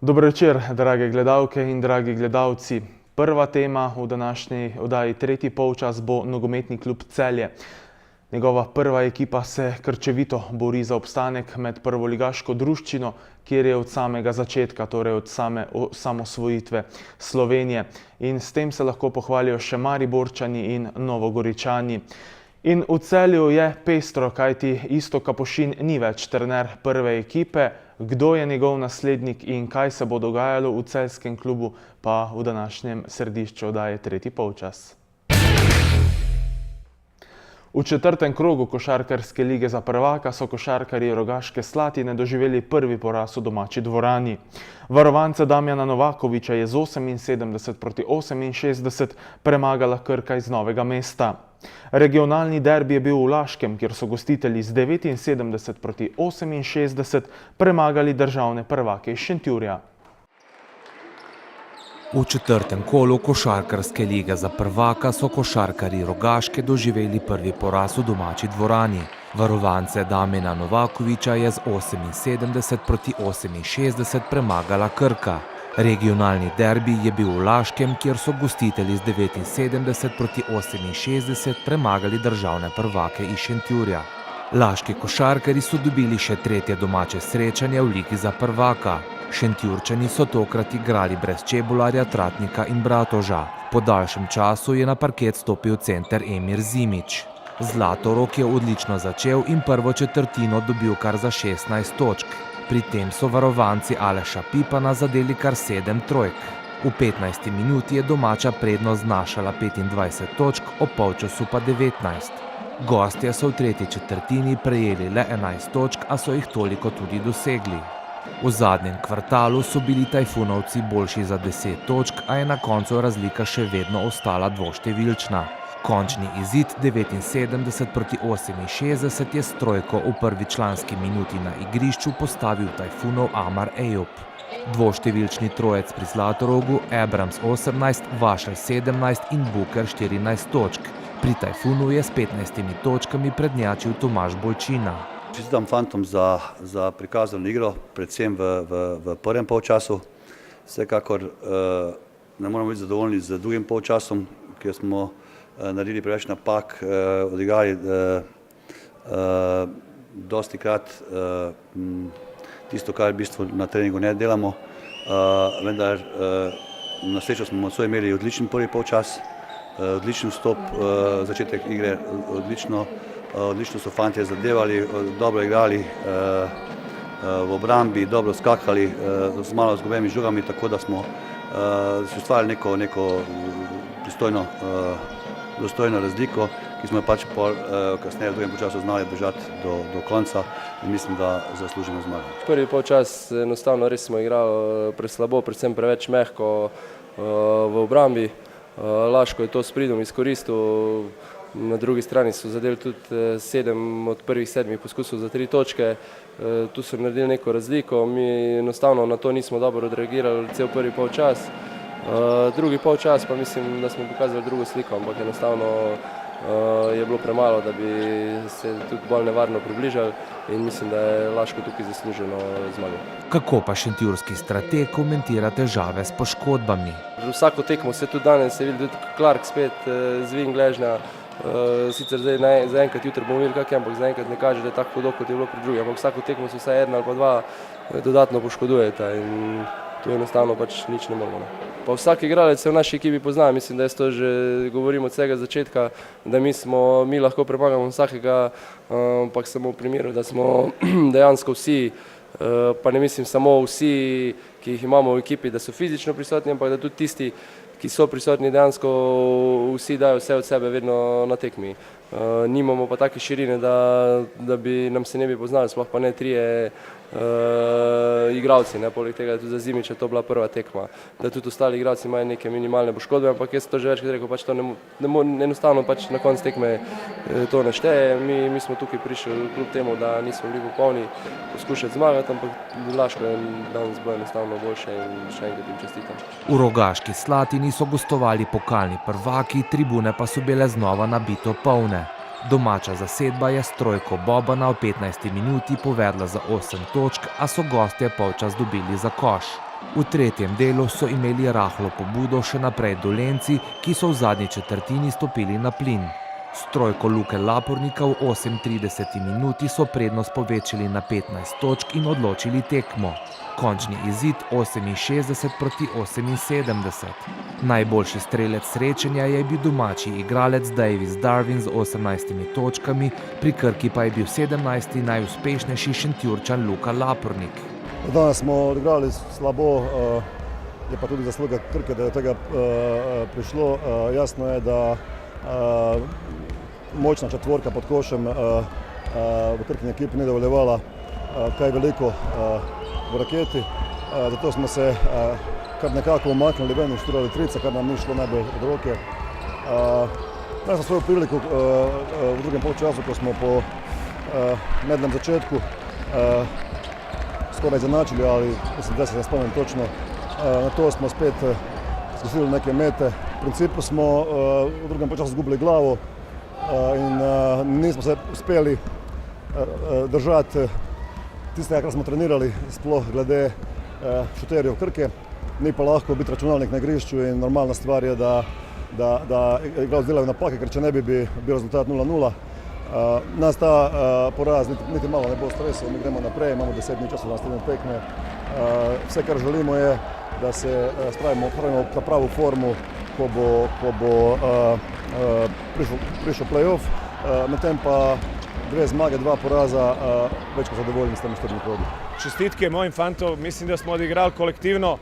Dobro večer, drage gledalke in dragi gledalci. Prva tema v današnji oddaji tretji polčas bo nogometni klub Celje. Njegova prva ekipa se krčevito bori za obstanek med prvoligaško druščino, kjer je od samega začetka, torej od same osamosvojitve Slovenije. In s tem se lahko pohvalijo še Mariborčani in Novogoričani. In v Celju je pestro, kajti Iztok Kapušin ni več trener prve ekipe. Kdo je njegov naslednik in kaj se bo dogajalo v celjskem klubu, pa v današnjem središču oddaje tretji polčas. V četrtem krogu košarkarske lige za prvaka so košarkarji Rogaške Slatine doživeli prvi poraz v domači dvorani. Varovance Damjana Novakovića je z 78-68 premagala Krka iz Novega mesta. Regionalni derbi je bil v Laškem, kjer so gostitelji z 79-68 premagali državne prvake iz Šentjurja. V četrtem kolu košarkarske lige za prvaka so košarkarji Rogaške doživeli prvi poraz v domači dvorani. Varovance Damjana Novakovića je z 78-68 premagala Krka. Regionalni derbi je bil v Laškem, kjer so gostitelji z 79-68 premagali državne prvake iz Šentjurja. Laški košarkarji so dobili še tretje domače srečanje v ligi za prvaka. Šentjurčani so tokrat igrali brez Čebularja, Tratnika in Bratoža. Po daljšem času je na parket stopil center Emir Zimić. Zlatorog je odlično začel in prvo četrtino dobil kar za 16 točk. Pri tem so varovanci Aleša Pipana zadeli kar 7 trojk. V 15. minuti je domača prednost znašala 25 točk, ob polčasu pa 19. Gostje so v tretji četrtini prejeli le 11 točk, a so jih toliko tudi dosegli. V zadnjem kvartalu so bili Tajfunovci boljši za 10 točk, a je na koncu razlika še vedno ostala dvoštevilčna. Končni izid 79-68 je s trojko v prvi članski minuti na igrišču postavil Tajfunov Amar Ejup. Dvoštevilčni trojec pri Zlatorogu, Abrams 18, Vašelj 17 in Buker 14 točk. Pri Tajfunu je s 15 točkami prednjačil Tomaž Bolčina. Čestitam fantom za prikazano igro, predvsem v prvem polčasu. Vsekakor ne moramo biti zadovoljni z drugim polčasom, kjer smo naredili preveč napak, odigrali dosti krat tisto, kar v bistvu na treningu ne delamo. Vendar na srečo smo nocoj imeli odličen prvi polčas, odličen vstop, začetek igre odlično so fantje zadevali, dobro igrali v obrambi, dobro skakali z malo izgubljenimi žogami, tako da smo si ustvarili neko dostojno razliko, ki smo jo pač kasneje v drugem polčasu znali držati do konca in mislim, da zaslužimo zmago. Prvi polčas enostavno res smo igrali preslabo, predvsem preveč mehko v obrambi. Laško je to s pridom izkoristil, na drugi strani so zadeli tudi 7 od prvih 7 poskusov za 3 točke. Tu so naredili neko razliko, mi enostavno na to nismo dobro odreagirali cel prvi polčas. Drugi polčas pa mislim, da smo pokazali drugo sliko, ampak enostavno je bilo premalo, da bi se tudi bolj nevarno približali in mislim, da je Laško tukaj zasluženo zmago. Kako pa šentjurski strateg komentira težave s poškodbami? Vsako tekmo se tudi danes je videl, tudi Clark spet zvin gležnja. Sicer zdaj zaenkrat jutri bomo videli kakšen, ampak zaenkrat ne kaže, da je tako hudo, kot je bilo pri drugih, ampak vsako tekmo se vsaj ena ali pa dva dodatno poškodujeta in tu enostavno pač nič ne moramo. Pa vsak igralec se v naši ekipi pozna, mislim, da jaz to že govorim od vsega začetka, da mi lahko premagamo vsakega, ampak samo v primeru, da smo dejansko vsi, pa ne mislim samo vsi, ki jih imamo v ekipi, da so fizično prisotni, ampak da tudi tisti, ki so prisotni, dejansko vsi dajo vse od sebe vedno na tekmi. Nimamo pa take širine, da bi nam se ne bi poznali, sploh pa ne trije igralci, poleg tega je tudi za Zimića to bila prva tekma, da tudi ostali igralci imajo neke minimalne poškodbe, ampak jaz to že večkrat rekel, pač to enostavno pač na koncu tekme to ne šteje. Mi smo tukaj prišli kljub temu, da nismo bili popolni poskušati zmagati, ampak Laško je danes bilo enostavno boljše in še enkrat jim čestitam. V Rogaški Slatini so gostovali pokalni prvaki, tribune pa so bile znova nabito polne. Domača zasedba je s trojko Bobana v 15. minuti povedla za 8 točk, a so gostje polčas dobili za koš. V tretjem delu so imeli rahlo pobudo še naprej Dolenjci, ki so v zadnji četrtini stopili na plin. S trojko Luke Lapornika v 38 minuti so prednost povečali na 15 točk in odločili tekmo. Končni izid 68-78. Najboljši strelec srečanja je bil domači igralec Davis Darwin z 18 točkami, pri Krki pa je bil 17. najuspešnejši Šentjurčan Luka Lapornik. Danes smo odigrali slabo, je pa tudi zasluga Krke, da je do tega prišlo. Jasno je, da močna četvorka pod košem v Krkini ekipi ni dovoljevala kaj veliko v raketi, zato smo se kar nekako umaknili ven in štirali trice, kar nam ni šlo najbolj od roke. Imeli smo svojo priliku v drugem polčasu, ko smo po mednem začetku skoraj zanačili, ali mislim, da se ne spomnim točno. Na to smo spet zgosili neke mete. V principu smo v drugem polčasu izgubili glavo in nismo se uspeli držati tistega, kar smo trenirali, sploh glede šuterjev Krke. Ni pa lahko biti računalnik na igrišču in normalna stvar je, da igralci delajo napake, ker če ne bi bil rezultat 0-0. Nas ta poraz niti malo ne bo stresel, mi gremo naprej, imamo 10 dni časa za naslednje tekme. Vse, kar želimo je, da se spravimo na pravu formu, ko bo prišel play-off, medtem pa 2 zmage, 2 poraza, več kot zadovoljni s temi 4 krogami. Čestitke mojim fantom, mislim, da smo odigrali kolektivno,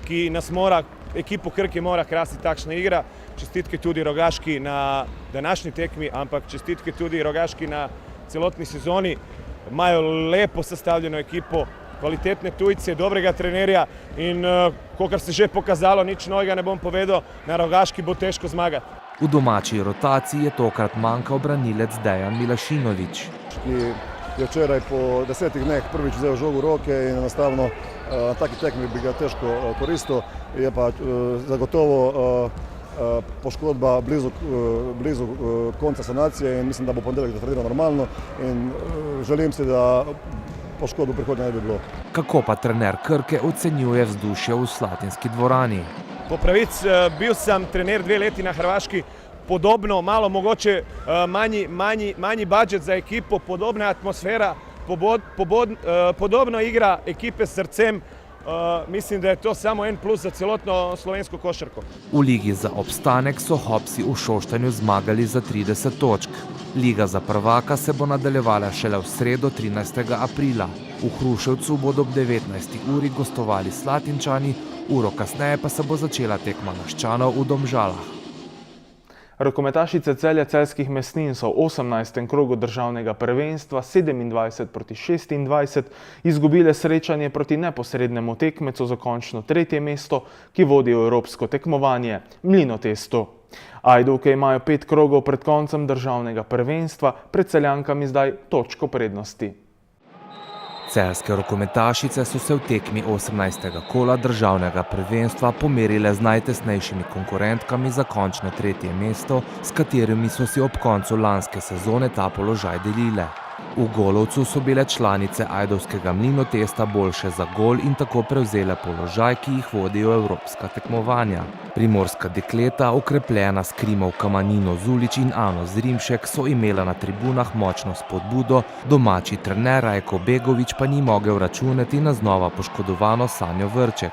ki nas mora, ekipo Krke mora krasiti takšna igra. Čestitke tudi Rogaški na današnji tekmi, ampak čestitke tudi Rogaški na celotni sezoni. Imajo lepo sestavljeno ekipo, kvalitetne tujce, dobrega trenerja in kakor se že pokazalo, nič novega ne bom povedal, na Rogaški bo težko zmagati. V domači rotaciji je tokrat manjkal branilec Dejan Milašinović. Ki je včeraj po 10 dneh prvič vzel žogo v roke in enostavno na taki tekmi bi ga težko koristil. Je pa zagotovo poškodba blizu konca sanacije in mislim, da bo ponedeljek zatreniral normalno in želim si, da poškodb v prihodnje ne bi bilo. Kako pa trener Krke ocenjuje vzdušje v Slatinski dvorani? Po pravici bil sem trener 2 leti na Hrvaški, podobno, malo mogoče manji budžet za ekipo, podobna atmosfera, podobno igra ekipe s srcem. Mislim, da je to samo en plus za celotno slovensko košarko. V ligi za obstanek so Hopsi v Šoštanju zmagali za 30 točk. Liga za prvaka se bo nadaljevala šele v sredo 13. aprila. V Hruševcu bodo ob 19. uri gostovali Slatinčani, uro kasneje pa se bo začela tekma Laščanov v Domžalah. Rokometašice Celja Celjskih Mesnin so v 18. krogu državnega prvenstva 27-26 izgubile srečanje proti neposrednemu tekmecu za končno 3. mesto, ki vodi v evropsko tekmovanje, Mlinotestu. Ajdovke imajo 5 krogov pred koncem državnega prvenstva, pred Celjankami zdaj točko prednosti. Celjske rokometašice so se v tekmi 18. kola državnega prvenstva pomerile z najtesnejšimi konkurentkami za končno 3. mesto, s katerimi so si ob koncu lanske sezone ta položaj delile. V Golovcu so bile članice ajdovskega Mlinotesta boljše za gol in tako prevzele položaj, ki jih vodijo evropska tekmovanja. Primorska dekleta, okrepljena s krimovkama Nino Zulić in Ano Zrimšek, so imela na tribunah močno spodbudo, domači trener Rajko Begović pa ni mogel računati na znova poškodovano Sanjo Vrček.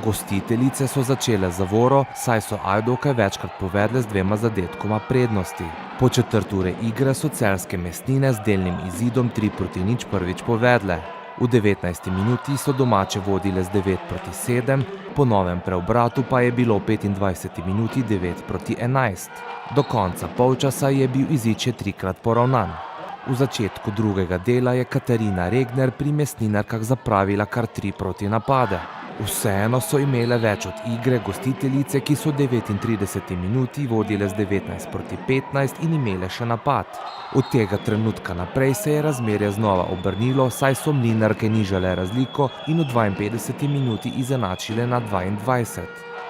Gostiteljice so začele zavoro, saj so Ajdovke večkrat povedle z 2 zadetkoma prednosti. Po četrt ure igre so celjske Mesnine z delnim izidom 3-0 prvič povedle. V 19. minuti so domače vodile z 9-7, po novem preobratu pa je bilo v 25. minuti 9-11. Do konca polčasa je bil izid še 3-krat poravnan. V začetku drugega dela je Katarina Regner pri Mesninarkah zapravila kar 3 protinapade. Vseeno so imele več od igre gostiteljice, ki so v 39. minuti vodile z 19-15 in imele še napad. Od tega trenutka naprej se je razmerje znova obrnilo, saj so Mlinarke nižale razliko in v 52. minuti izenačile na 22.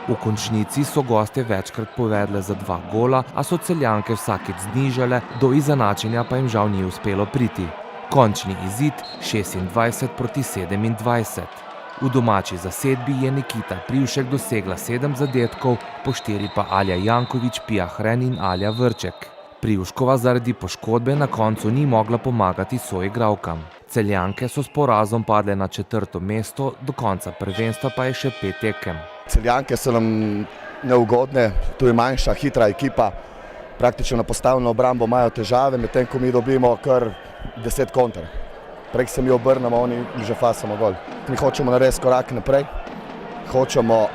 V končnici so goste večkrat povedle za 2 gola, a so Celjanke vsakič znižale, do izenačenja pa jim žal ni uspelo priti. Končni izid 26-27. V domači zasedbi je Nikita Privšek dosegla 7 zadetkov, po 4 pa Alja Janković, Pia Hren in Alja Vrček. Privškova zaradi poškodbe na koncu ni mogla pomagati soigralkam. Celjanke so s porazom padle na 4. mesto, do konca prvenstva pa je še 5 tekem. Celjanke so nam neugodne, tu je manjša, hitra ekipa, praktično na postavljeno obrambo imajo težave, medtem ko mi dobimo kar 10 konter. Prej se mi obrnemo, oni že fasamo gol. Mi hočemo narediti korak naprej, hočemo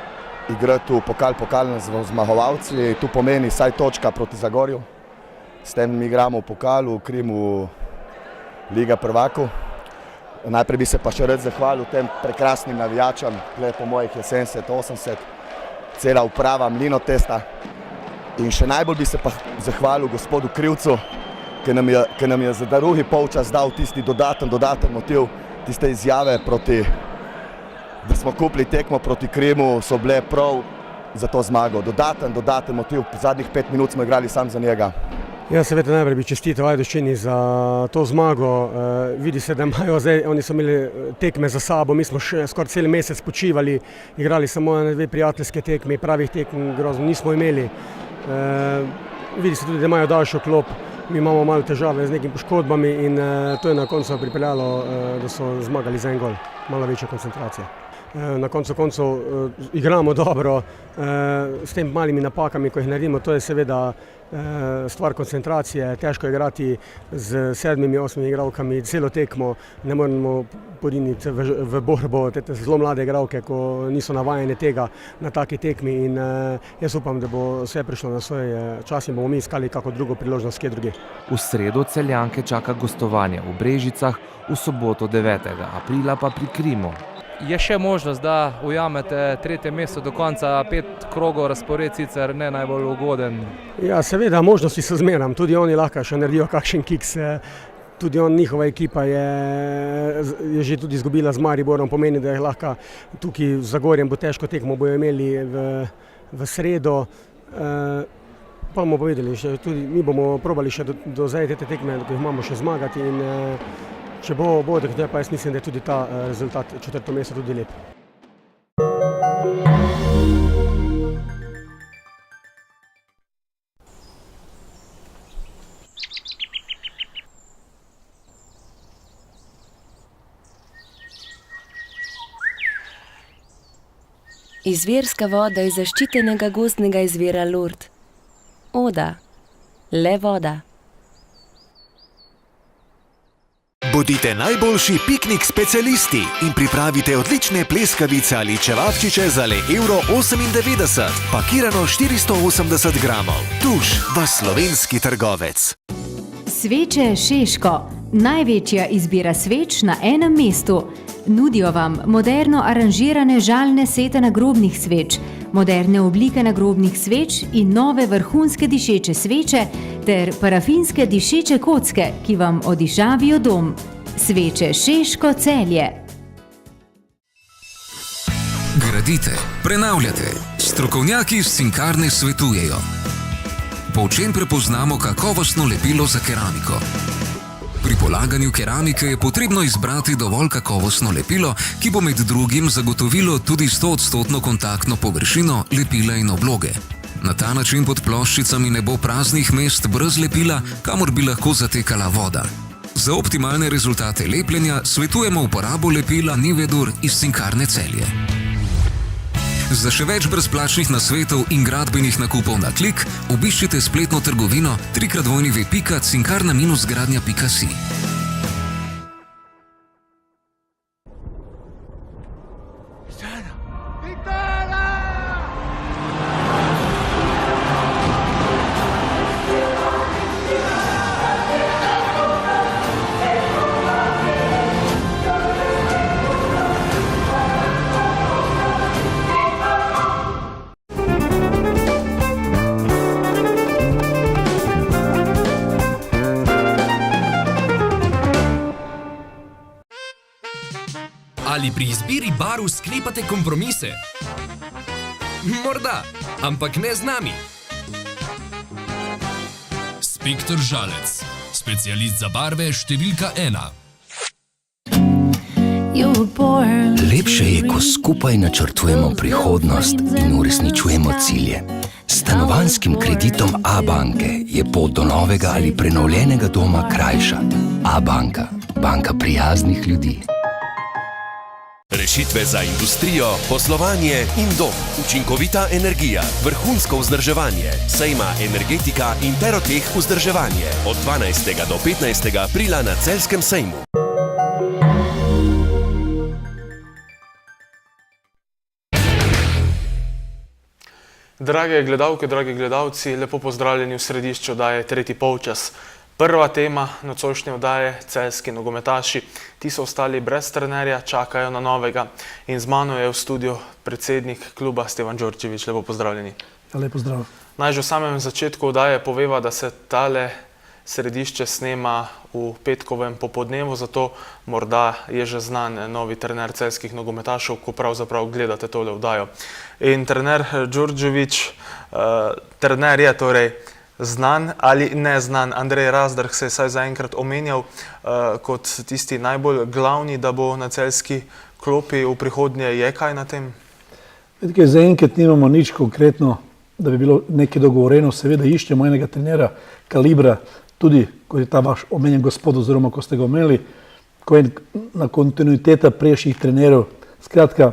igrati v pokalne zmagovalci, tu pomeni vsaj točka proti Zagorju. S tem mi igramo v pokalu, v Krimu Liga prvakov. Najprej bi se pa še rad zahvalil tem prekrasnim navijačam, po mojih je 70-80, cela uprava Mlinotesta. In še najbolj bi se pa zahvalil gospodu Krivcu, ki nam je za drugi polčas dal tisti dodaten motiv, tiste izjave da smo kupili tekmo proti Krimu, so bile prav za to zmago. Dodaten motiv, zadnjih 5 minut smo igrali sam za njega. Ja, seveda najprej bi čestital Ajdovščini za to zmago. Vidi se, da imajo zdaj, oni so imeli tekme za sabo, mi smo še skoraj cel mesec počivali, igrali samo 2 prijateljske tekme, pravih tekem grozno nismo imeli. Vidi se tudi, da imajo daljšo klop, mi imamo malo težave z nekimi poškodbami in to je na koncu pripeljalo, da so zmagali za 1 gol, malo večja koncentracija. Na koncu igramo dobro, s tem malimi napakami, ko jih naredimo, to je seveda stvar koncentracije, težko igrati z 7-8 igralkami, celo tekmo, ne moremo poriniti v borbo, te zelo mlade igralke, ko niso navajene tega na taki tekmi in jaz upam, da bo vse prišlo na svoj čas in bomo mi iskali kako drugo priložnost, kje druge. V sredo Celjanke čaka gostovanje v Brežicah, v soboto 9. aprila pa pri Krimu. Je še možnost, da ujamete 3. mesto do konca, 5 krogov razpored, sicer ne najbolj ugoden. Ja, seveda, možnosti so zmeram, tudi oni lahko še naredijo kakšen kiks. Tudi njihova ekipa je že tudi izgubila z Mariborom, pomeni, da je lahko tukaj z Zagorjem bo težko tekmo bojo imeli v sredo. Pa bomo povedali, tudi mi bomo probali še do zdaj te tekme, ko jih imamo še zmagati in če bo, pa jaz mislim, da je tudi ta rezultat 4. mesto tudi lep. Izvirska voda iz zaščitenega gozdnega izvira Lurd. Oda. Le voda. Bodite najboljši piknik specialisti in pripravite odlične pleskavice ali čevapčiče za le €1,98, pakirano 480 gramov. Tuš, vaš slovenski trgovec. Sveče Šeško. Največja izbira sveč na enem mestu. Nudijo vam moderno aranžirane žalne sete nagrobnih sveč, moderne oblike nagrobnih sveč in nove vrhunske dišeče sveče ter parafinske dišeče kocke, ki vam odišavijo dom. Sveče Šeško Celje. Gradite, prenavljate. Strokovnjaki iz Cinkarne svetujejo. Po čem prepoznamo kakovostno lepilo za keramiko? Pri polaganju keramike je potrebno izbrati dovolj kakovostno lepilo, ki bo med drugim zagotovilo tudi 100% kontaktno površino lepila in obloge. Na ta način pod ploščicami ne bo praznih mest brez lepila, kamor bi lahko zatekala voda. Za optimalne rezultate lepljenja svetujemo uporabo lepila Nivedur iz Cinkarne Celje. Za še več brezplačnih nasvetov in gradbenih nakupov na klik, obiščite spletno trgovino www.cinkarna-gradnja.si. Ali pri izbiri barv sklepate kompromise? Morda, ampak ne z nami. Spektor Žalec, specialist za barve številka 1. Lepše je, ko skupaj načrtujemo prihodnost in uresničujemo cilje. S stanovanjskim kreditom A-banke je pot do novega ali prenovljenega doma krajša. A-banka, banka prijaznih ljudi. Rešitve za industrijo, poslovanje in dom. Učinkovita energija, vrhunsko vzdrževanje, sejma Energetika in Peroteh vzdrževanje. Od 12. do 15. aprila na Celjskem sejmu. Drage gledalke, dragi gledalci, lepo pozdravljeni v središču oddaje tretji polčas. Prva tema nocojšnje oddaje, celjski nogometaši. Ti so ostali brez trenerja, čakajo na novega. In z mano je v studiu predsednik kluba Stevan Đorđević. Lepo pozdravljeni. Ja, lepo zdrav. Naj že v samem začetku oddaje poveva, da se tale središče snema v petkovem popodnevu, zato morda je že znan novi trener celjskih nogometašov, ko pravzaprav gledate tole oddajo. In trener Đorđević, trener je torej znan ali neznan. Andrej Razdrh se je saj zaenkrat omenjal kot tisti najbolj glavni, da bo na celjski klopi v prihodnje. Je kaj na tem? Vedite, zaenkrat nimamo nič konkretno, da bi bilo nekaj dogovoreno. Seveda iščemo enega trenera kalibra, tudi kot je ta vaš omenjen gospod, oziroma ko ste ga omenili, ko je na kontinuiteta prejšnjih trenerov, skratka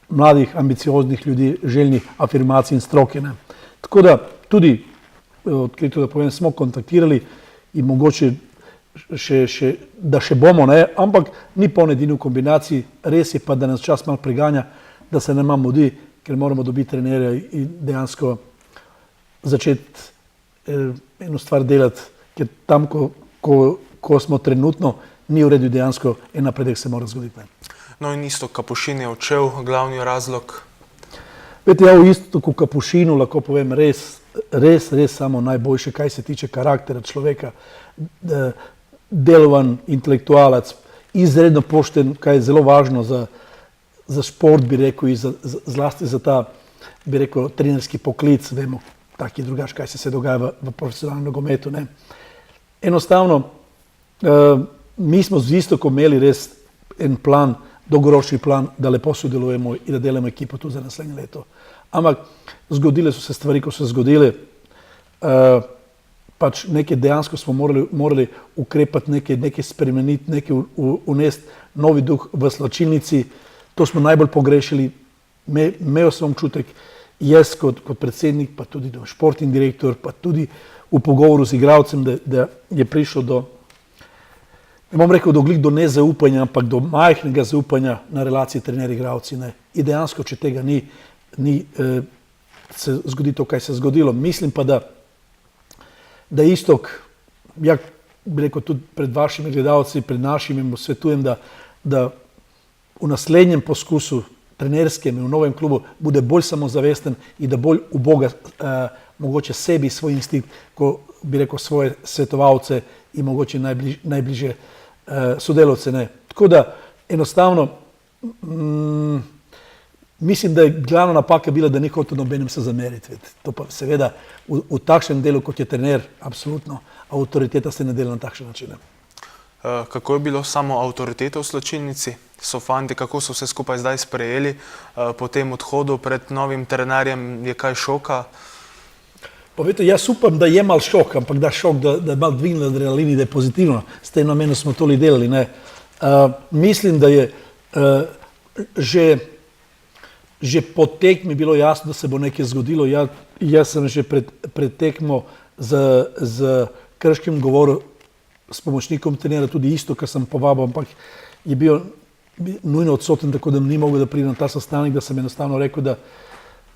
mladih, ambicioznih ljudi, željnih afirmacij in stroke. Tako da tudi, odkrito da povem, smo kontaktirali in mogoče da še bomo, ampak ni polno edini v kombinaciji. Res je pa, da nas čas malo preganja, da se ne nam mudi, ker moramo dobiti trenerja in dejansko začeti eno stvar delati, ker tam, ko smo trenutno, ni v redu, dejansko en napredek se mora zgoditi. No in Iztok Kapušin je odšel, glavni razlog? Vete, ja, v Iztoku Kapušinu lahko povem res samo najboljše, kaj se tiče karaktera človeka. Delovan intelektualac, izredno pošten, kaj je zelo važno za šport, bi rekel, in zlasti za ta, bi rekel, trenerski poklic. Vemo, tak je drugač, kaj se dogaja v profesionalnem nogometu. Enostavno, mi smo z Istokom imeli res en plan, dolgoročni plan, da lepo sodelujemo in da delamo ekipo tudi za naslednje leto. Ampak zgodile so se stvari, ko so se zgodile. Pač nekaj dejansko smo morali ukrepati, nekaj spremeniti, nekaj unesti, novi duh v slačilnici. To smo najbolj pogrešili. Imel sem občutek, jaz kot predsednik, pa tudi športni direktor, pa tudi v pogovoru z igralcem, da je prišlo do, ne bom rekel do nezaupanja, ampak do majhnega zaupanja na relaciji trener-igralci. In dejansko, če tega ni se zgodi to, kaj se je zgodilo. Mislim pa, da Istok, ja bi rekel tudi pred vašimi gledalci, pred našimi, svetujem, da v naslednjem poskusu trenerskem in v novem klubu bude bolj samozavesten in da bolj uboga mogoče sebi svoj instinkt, ko bi rekel svoje svetovalce in mogoče najbližje sodelavce. Tako da enostavno mislim, da je glavna napaka bila, da ni hotel nobenem se zameriti. To pa seveda v takšnem delu, kot je trener, absolutno avtoriteta se ne dela na takšen način. Kako je bilo samo avtoriteta v slačilnici? So fanti, kako so se skupaj zdaj sprejeli po tem odhodu pred novim trenerjem? Je kaj šoka? Pa veste, jaz upam, da je mal šok, ampak da šok, da je mal dvignil adrenalin in da je pozitivno. S tem namenom smo toli delali. Mislim, da je že po tekmi bilo jasno, da se bo nekaj zgodilo. Jaz sem že pred tekmo z Krškim govoril s pomočnikom trenera, tudi isto, kar sem povabil, ampak je bil nujno odsoten, tako da ni mogel, da pride na ta sestanek, da sem enostavno rekel,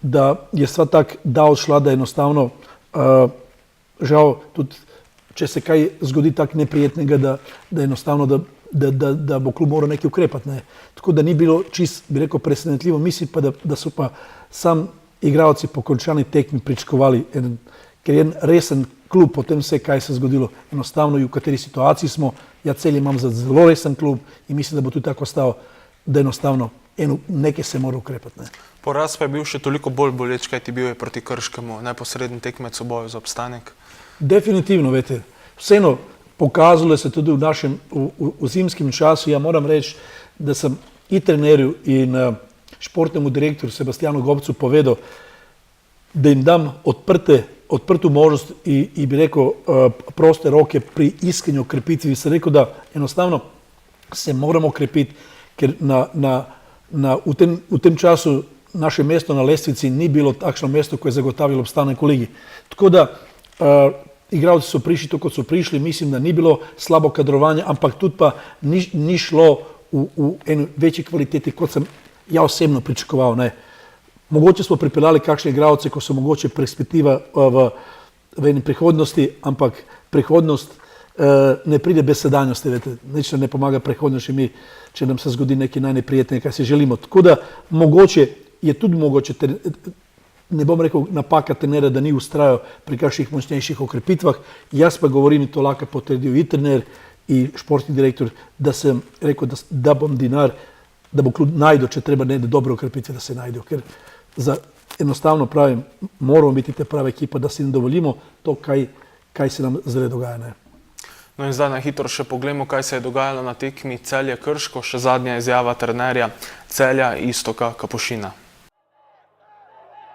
da je stvar tako odšla, da enostavno žal tudi, če se kaj zgodi tako neprijetnega, da enostavno, da bo klub moral nekaj ukrepati. Tako da ni bilo čist, bi rekel, presenetljivo. Mislim pa, da so pa sam igralci po končani tekmi pričakovali, ker je en resen klub, potem vse, kaj se je zgodilo, enostavno in v kateri situaciji smo. Ja, Celje imam za zelo resen klub in mislim, da bo tudi tako ostalo, da enostavno nekaj se mora ukrepati. Poraz pa je bil še toliko bolj boleč, kaj ti bil je proti Krškemu, neposredni tekmec v boju za obstanek? Definitivno, veste. Vseeno, pokazalo se tudi v našem v zimskem času, ja moram reči, da sem i trenerju in športnemu direktorju Sebastianu Gobcu povedal, da jim dam odprtu možnost i bi rekel proste roke pri iskanju krepitvi. Sem rekel, da enostavno se moramo krepiti, ker v tem času naše mesto na lestvici ni bilo takšno mesto, ko je zagotavljalo obstanek v ligi. Tako da igralci so prišli tako, kot so prišli, mislim, da ni bilo slabo kadrovanje, ampak tudi pa ni šlo v eni večji kvaliteti, kot sem ja osebno pričakoval. Ne. Mogoče smo pripeljali kakšne igralce, ko so mogoče perspektiva v eni prihodnosti, ampak prihodnost ne pride bez sedanjosti, nič ne pomaga prihodnosti mi, če nam se zgodi nekaj najneprijetnega, kaj si želimo. Tako da je tudi mogoče, ne bom rekel napaka trenera, da ni ustrajal pri kakšnih močnejših okrepitvah. Jaz pa govorim, in to lahko potrdil i trener i športni direktor, da sem rekel, da bom denar, da bo klub najdel, če treba ne dobre okrepitve, da se najdejo. Ker enostavno pravim, moramo biti te prave ekipa, da si ne dovolimo to, kaj se nam zdaj dogaja. Ne. No in zdaj na hitro še pogledamo, kaj se je dogajalo na tekmi Celje Krško, še zadnja izjava trenerja Celja Iztoka Kapušina.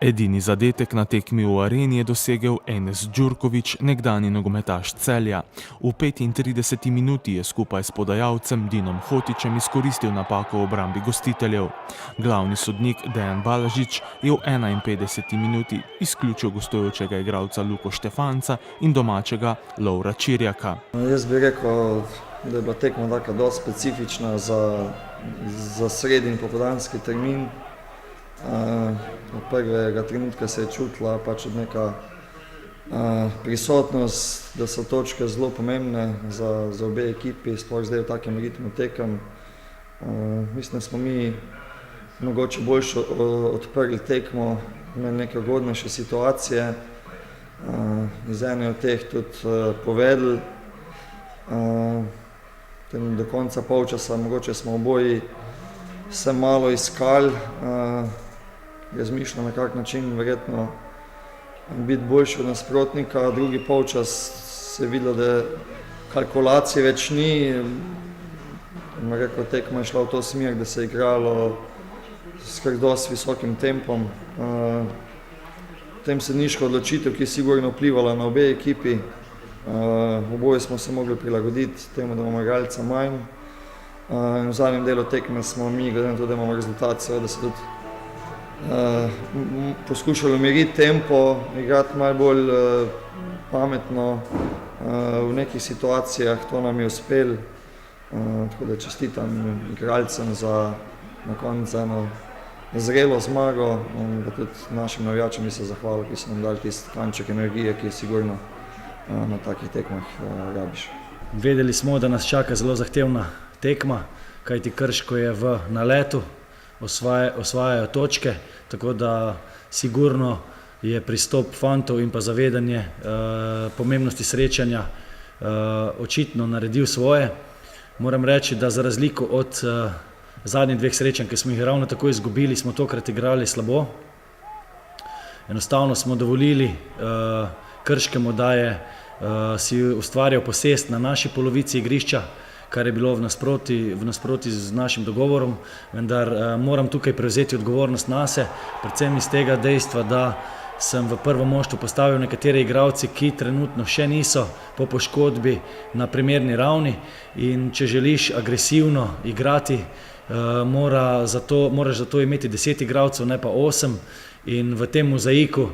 Edini zadetek na tekmi v Areni je dosegel Enes Đurković, nekdanji nogometaš Celja. V 35 minuti je skupaj s podajalcem Dinom Hotićem izkoristil napako v obrambi gostiteljev. Glavni sodnik Dejan Balažič je v 51 minuti izključil gostujočega igralca Luko Štefanca in domačega Lovra Čirjaka. Jaz bi rekel, da je bila tekma taka dosti specifična za sredin popoldanski termin. Od prvega trenutka se je čutila pač neka prisotnost, da so točke zelo pomembne za obe ekipi, sploh zdaj v takem ritmu tekem. Mislim, da smo mi mogoče boljše odprli tekmo, imeli neke ugodnejše situacije, iz ene od teh tudi povedali. Do konca polčasa mogoče smo oboji se malo iskali, razmišljali na kak način verjetno biti boljši od nasprotnika. Drugi polčas se je videlo, da kalkulacije več ni. Rekel, tekma je šla v to smer, da se je igralo s kar dosti visokim tempom. Potem sedniška odločitev, ki je sigurno vplivala na obe ekipi. Oboje smo se mogli prilagoditi temu, da imamo igralca manj. V zadnjem delu tekme smo mi, glede na to, da imamo rezultat, seveda se tudi poskušali umiriti tempo, igrati malo bolj pametno v nekih situacijah, to nam je uspelo. Tako da čestitam igralcem za na koncu eno zrelo zmago in pa tudi našim navijačem bi se zahvalil, ki so nam dali tisti kanček energije, ki je sigurno na takih tekmah rabiš. Vedeli smo, da nas čaka zelo zahtevna tekma, kajti Krško je v naletu, osvajajo točke, tako da sigurno je pristop fantov in pa zavedanje pomembnosti srečanja očitno naredil svoje. Moram reči, da za razliko od zadnjih dveh srečanj, ki smo jih ravno tako izgubili, smo tokrat igrali slabo. Enostavno smo dovolili Krškemu, da je si ustvarjal posest na naši polovici igrišča, kar je bilo v nasproti z našim dogovorom, vendar moram tukaj prevzeti odgovornost nase, predvsem iz tega dejstva, da sem v prvo moštvo postavil nekatere igralci, ki trenutno še niso po poškodbi na primerni ravni, in če želiš agresivno igrati, moraš za to imeti 10 igralcev, ne pa 8, in v tem mozaiku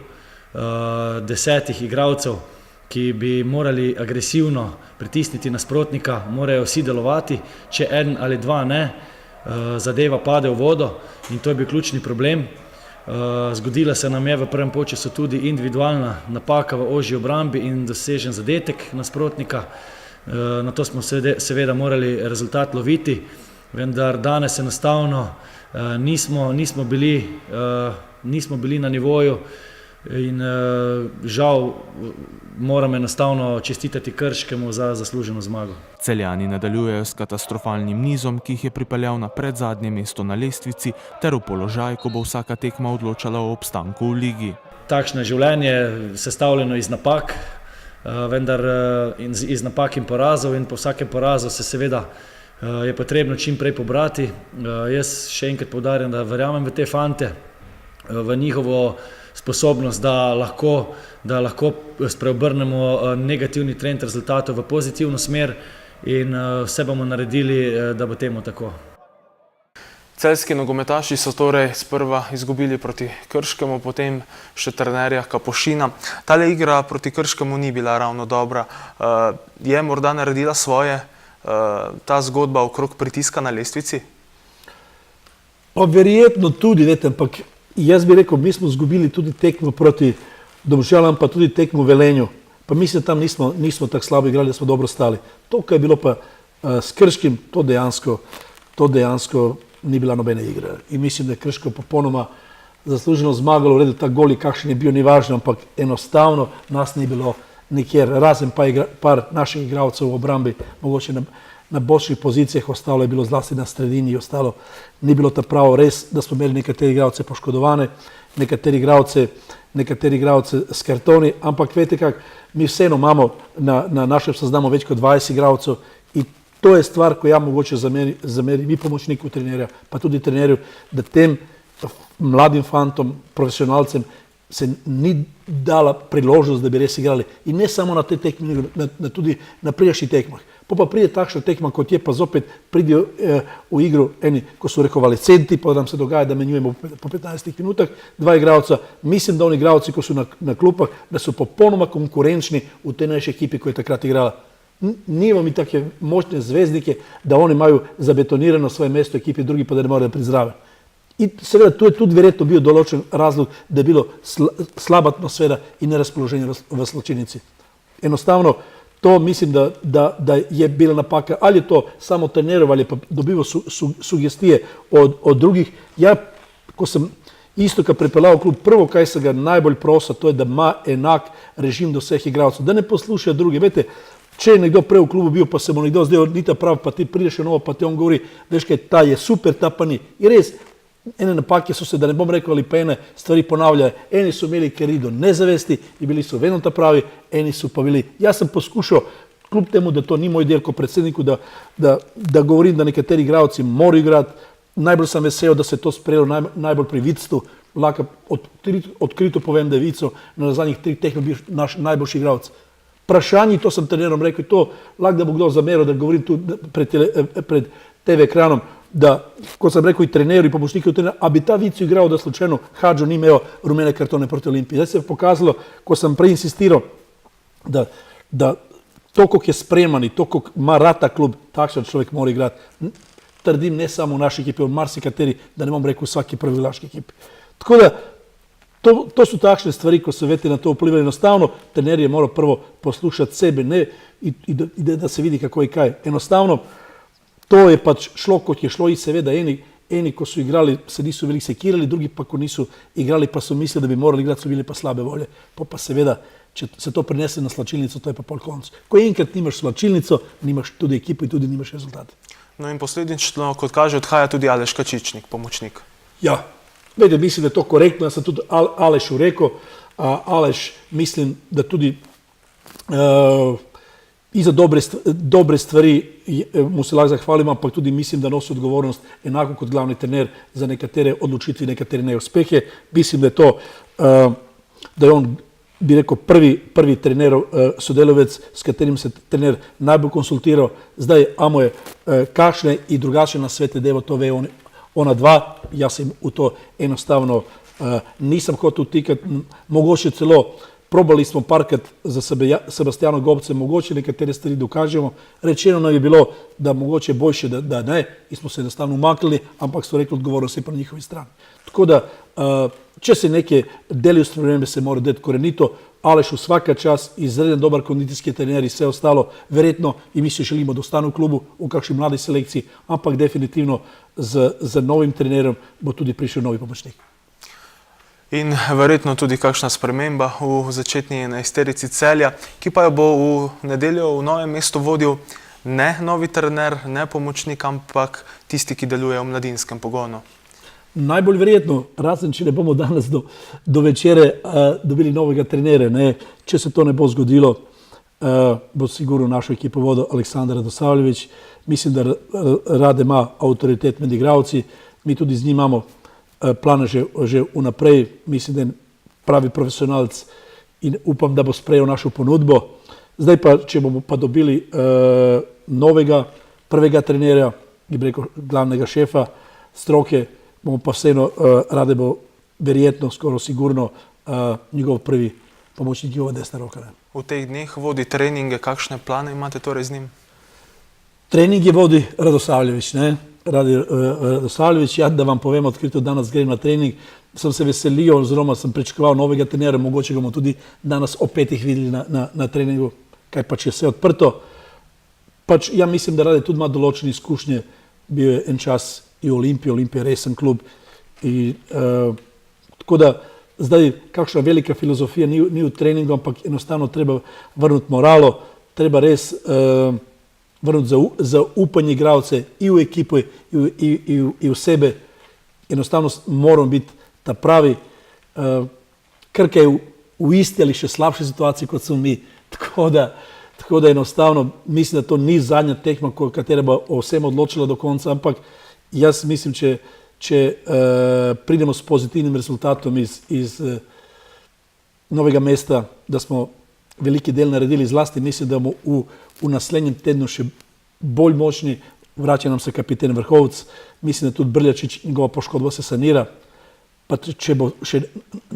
10 igralcev, ki bi morali agresivno pritisniti nasprotnika, morajo vsi delovati, če en ali dva ne, zadeva pade v vodo in to je bil ključni problem. Zgodila se nam je v prvem polčasu tudi individualna napaka v ožji obrambi in dosežen zadetek nasprotnika. Na to smo seveda morali rezultat loviti, vendar danes enostavno nismo bili na nivoju in žal moram enostavno čestitati Krškemu za zasluženo zmago. Celjani nadaljujejo s katastrofalnim nizom, ki jih je pripeljal na predzadnje mesto na lestvici ter v položaj, ko bo vsaka tekma odločala o obstanku v ligi. Takšno življenje je sestavljeno iz napak, vendar iz napak in porazov, in po vsakem porazu se seveda je potrebno čim prej pobrati. Jaz še enkrat poudarjam, da verjamem v te fante, v njihovo sposobnost, da lahko spreobrnemo negativni trend rezultatov v pozitivno smer in vse bomo naredili, da bo temu tako. Celjski nogometaši so torej sprva izgubili proti Krškemu, potem še trenerja Kapošina. Tale igra proti Krškemu ni bila ravno dobra. Je morda naredila svoje ta zgodba okrog pritiska na lestvici? Pa verjetno tudi, ampak jaz bi rekel, mi smo izgubili tudi tekmo proti Domžalam, pa tudi tekmo Velenju. Pa mislim, da tam nismo tako slabo igrali, da smo dobro stali. To, kar je bilo pa s Krškim, to dejansko ni bila nobena igra. In mislim, da je Krško popolnoma zasluženo zmagalo, v redu, ta gol, kakšen je bil, ni važno, ampak enostavno nas ni bilo nikjer, razen par naših igralcev v obrambi, mogoče na boljših pozicijah, ostalo je bilo zlasti na sredini, ostalo ni bilo ta pravo. Res, da smo imeli nekateri igralce poškodovane, nekateri igralce s kartoni, ampak veste kak, mi vseeno imamo na našem seznamu več kot 20 igralcev in to je stvar, ko ja mogoče zameri mi pomočniku trenerja, pa tudi trenerju, da tem mladim fantom, profesionalcem se ni dala priložnost, da bi res igrali. In ne samo na te tekme, tudi na prijašnjih tekmah. Pa pride takšna tekma, kot je, pa zopet pridejo v igro eni, ko so rekonvalescenti, pa nam se dogaja, da menjujemo po 15 minutah dva igralca. Mislim, da oni igralci, ko so na klupah, da so popolnoma konkurenčni v tej naši ekipi, ko je takrat igrala. Nima mi take močne zvezdnike, da oni imajo zabetonirano svoje mesto v ekipi, drugi pa da ne morejo priti zraven. In seveda tu je tudi verjetno bil določen razlog, da je bilo slaba atmosfera in nerazpoloženje v slačilnici. Enostavno, to mislim, da je bila napaka, ali je to samo trenerov, ali pa dobival sugestije od drugih. Ja, ko sem Iztoka pripeljal v klub, prvo, kaj se ga najbolj prosa, to je, da ima enak režim do vseh igralcev, da ne posluša druge. Vete, če je nekdo prej v klubu bil, pa se mu nekdo zdaj ni ta prav, pa ti prideš novo, pa ti on govori, veš kaj, ta je super, ta pa ni. In res, ene napake so se, da ne bom rekel, ali pa ene stvari ponavljajo. Eni so imeli kerido nezavesti in bili so vedno ta pravi, eni so pa bili. Jaz sem poskušal, kljub temu, da to ni moj del kot predsedniku, da govorim, da nekateri igralci morajo igrati. Najbolj sem vesel, da se je to sprejelo najbolj pri Victu. Lahko odkrito povem, da je Vico na zadnjih 3 tekmah bil naš najboljši igralec. Vprašanji, to sem trenerom rekel, to lahko da bo kdo zameril, da govorim tu pred TV ekranom, da, kot sem rekel, i trenerju, i pomočniki trenera, a bi ta Vico igral, da slučajno Hadžo ni imel rumene kartone proti Olimpiji. Zdaj se je pokazalo, ko sem prej insistiral, da to, koliko je spreman i to, koliko ima rata klub, takšen človek mora igrati. Trdim ne samo v naši ekipi, v marsikateri, da ne bom rekel v svaki prvilaški ekipi. Tako da, to su takšne stvari ko se vete na to vplivali. Enostavno, trener je morao prvo poslušati sebe, ne, i da se vidi kako i kaj. Enostavno, to je pač šlo kot je šlo i seveda eni ko su igrali se nisu veliko sekirali, drugi pa ko nisu igrali pa su mislili da bi morali igrati su bili pa slabe volje. Pa seveda, če se to prenese na slačilnico, to je pa pol konc. Ko enkrat nimaš slačilnico, nimaš tudi ekipo i tudi nimaš rezultate. No in posledično, kot kaže, odhaja tudi Aleš Kačičnik, pomočnik. Ja, mislim da je to korektno, ja sam tudi Alešu rekao, a Aleš mislim da tudi i za dobre stvari mu se lahko zahvalim, ampak tudi mislim da nosi odgovornost enako kot glavni trener za nekatere odločitve, nekatere neuspehe. Mislim da je to, da je on, bi rekao, prvi trenerov sodelovec s katerim se trener najbolj konsultirao. Zdaj, amo je kašne i drugačne na svete devo, to ve ona dva. Ja sam u to enostavno nisam hotel utikati. Mogoče celo probali smo parkrat za Sebastijano Gobce, mogoče nekatere stvari dokažemo. Rečeno nam je bilo da mogoče boljše da ne i smo se jednostavno umaknili, ampak su rekli odgovornost je pa na njihovi strani. Tako da, če se neke deli vreme se mora deti korenito, Alešu svaka čas, izreden dobar kondicijski trener i sve ostalo, verjetno i mi se želimo da ostane u klubu u kakšni mladej selekciji, ampak definitivno za novim trenerom bo tudi prišel novi pomočnik. In verjetno tudi kakšna sprememba v začetni enajsterici Celja, ki pa jo bo v nedeljo v Novem mestu vodil ne novi trener, ne pomočnik, ampak tisti, ki deluje v mladinskem pogonu. Najbolj verjetno, razen če ne bomo danes do večere dobili novega trenera, če se to ne bo zgodilo, bo sigurno našo ekipo vodil Aleksandar Radosavljević. Mislim, da Rade ima avtoritet med igravci. Mi tudi z njim imamo plane že vnaprej. Mislim, da je pravi profesionalc in upam, da bo sprejel našo ponudbo. Zdaj pa, če bomo pa dobili novega prvega trenerja, bi rekel glavnega šefa stroke, bomo pa vseeno, Rade bo verjetno, skoro sigurno, njegov prvi pomočnik, njegova desna roka. V teh dneh vodi treninge, kakšne plane imate torej z njim? Treninge vodi Radosavljević, ne? Radosavljević, ja, da vam povem odkrito, danes grem na trening, sem se veselil, oziroma sem pričakoval novega trenera, mogoče ga bomo tudi danes o 5 videli na treningu, kaj pač je vse odprto. Pač ja mislim, da Rade tudi ima določene izkušnje, bil je en čas i v Olimpiji, Olimpija je resen klub. Tako da zdaj kakšna velika filozofija ni v treningu, ampak enostavno treba vrnuti moralo, treba res vrnuti zaupanje igralce i v ekipo i v sebe. Enostavno moramo biti ta pravi, Krka je v isti ali še slabši situaciji kot smo mi. Tako da enostavno mislim, da to ni zadnja tekma, katera bo o vsem odločila do konca, ampak jaz mislim, če pridemo s pozitivnim rezultatom iz Novega mesta, da smo veliki del naredili, zlasti mislim, da bomo v naslednjem tednu še bolj močni, vraća nam se kapiten Vrhovec, mislim, da tudi Brljačić, njegova poškodba se sanira, pa če bo še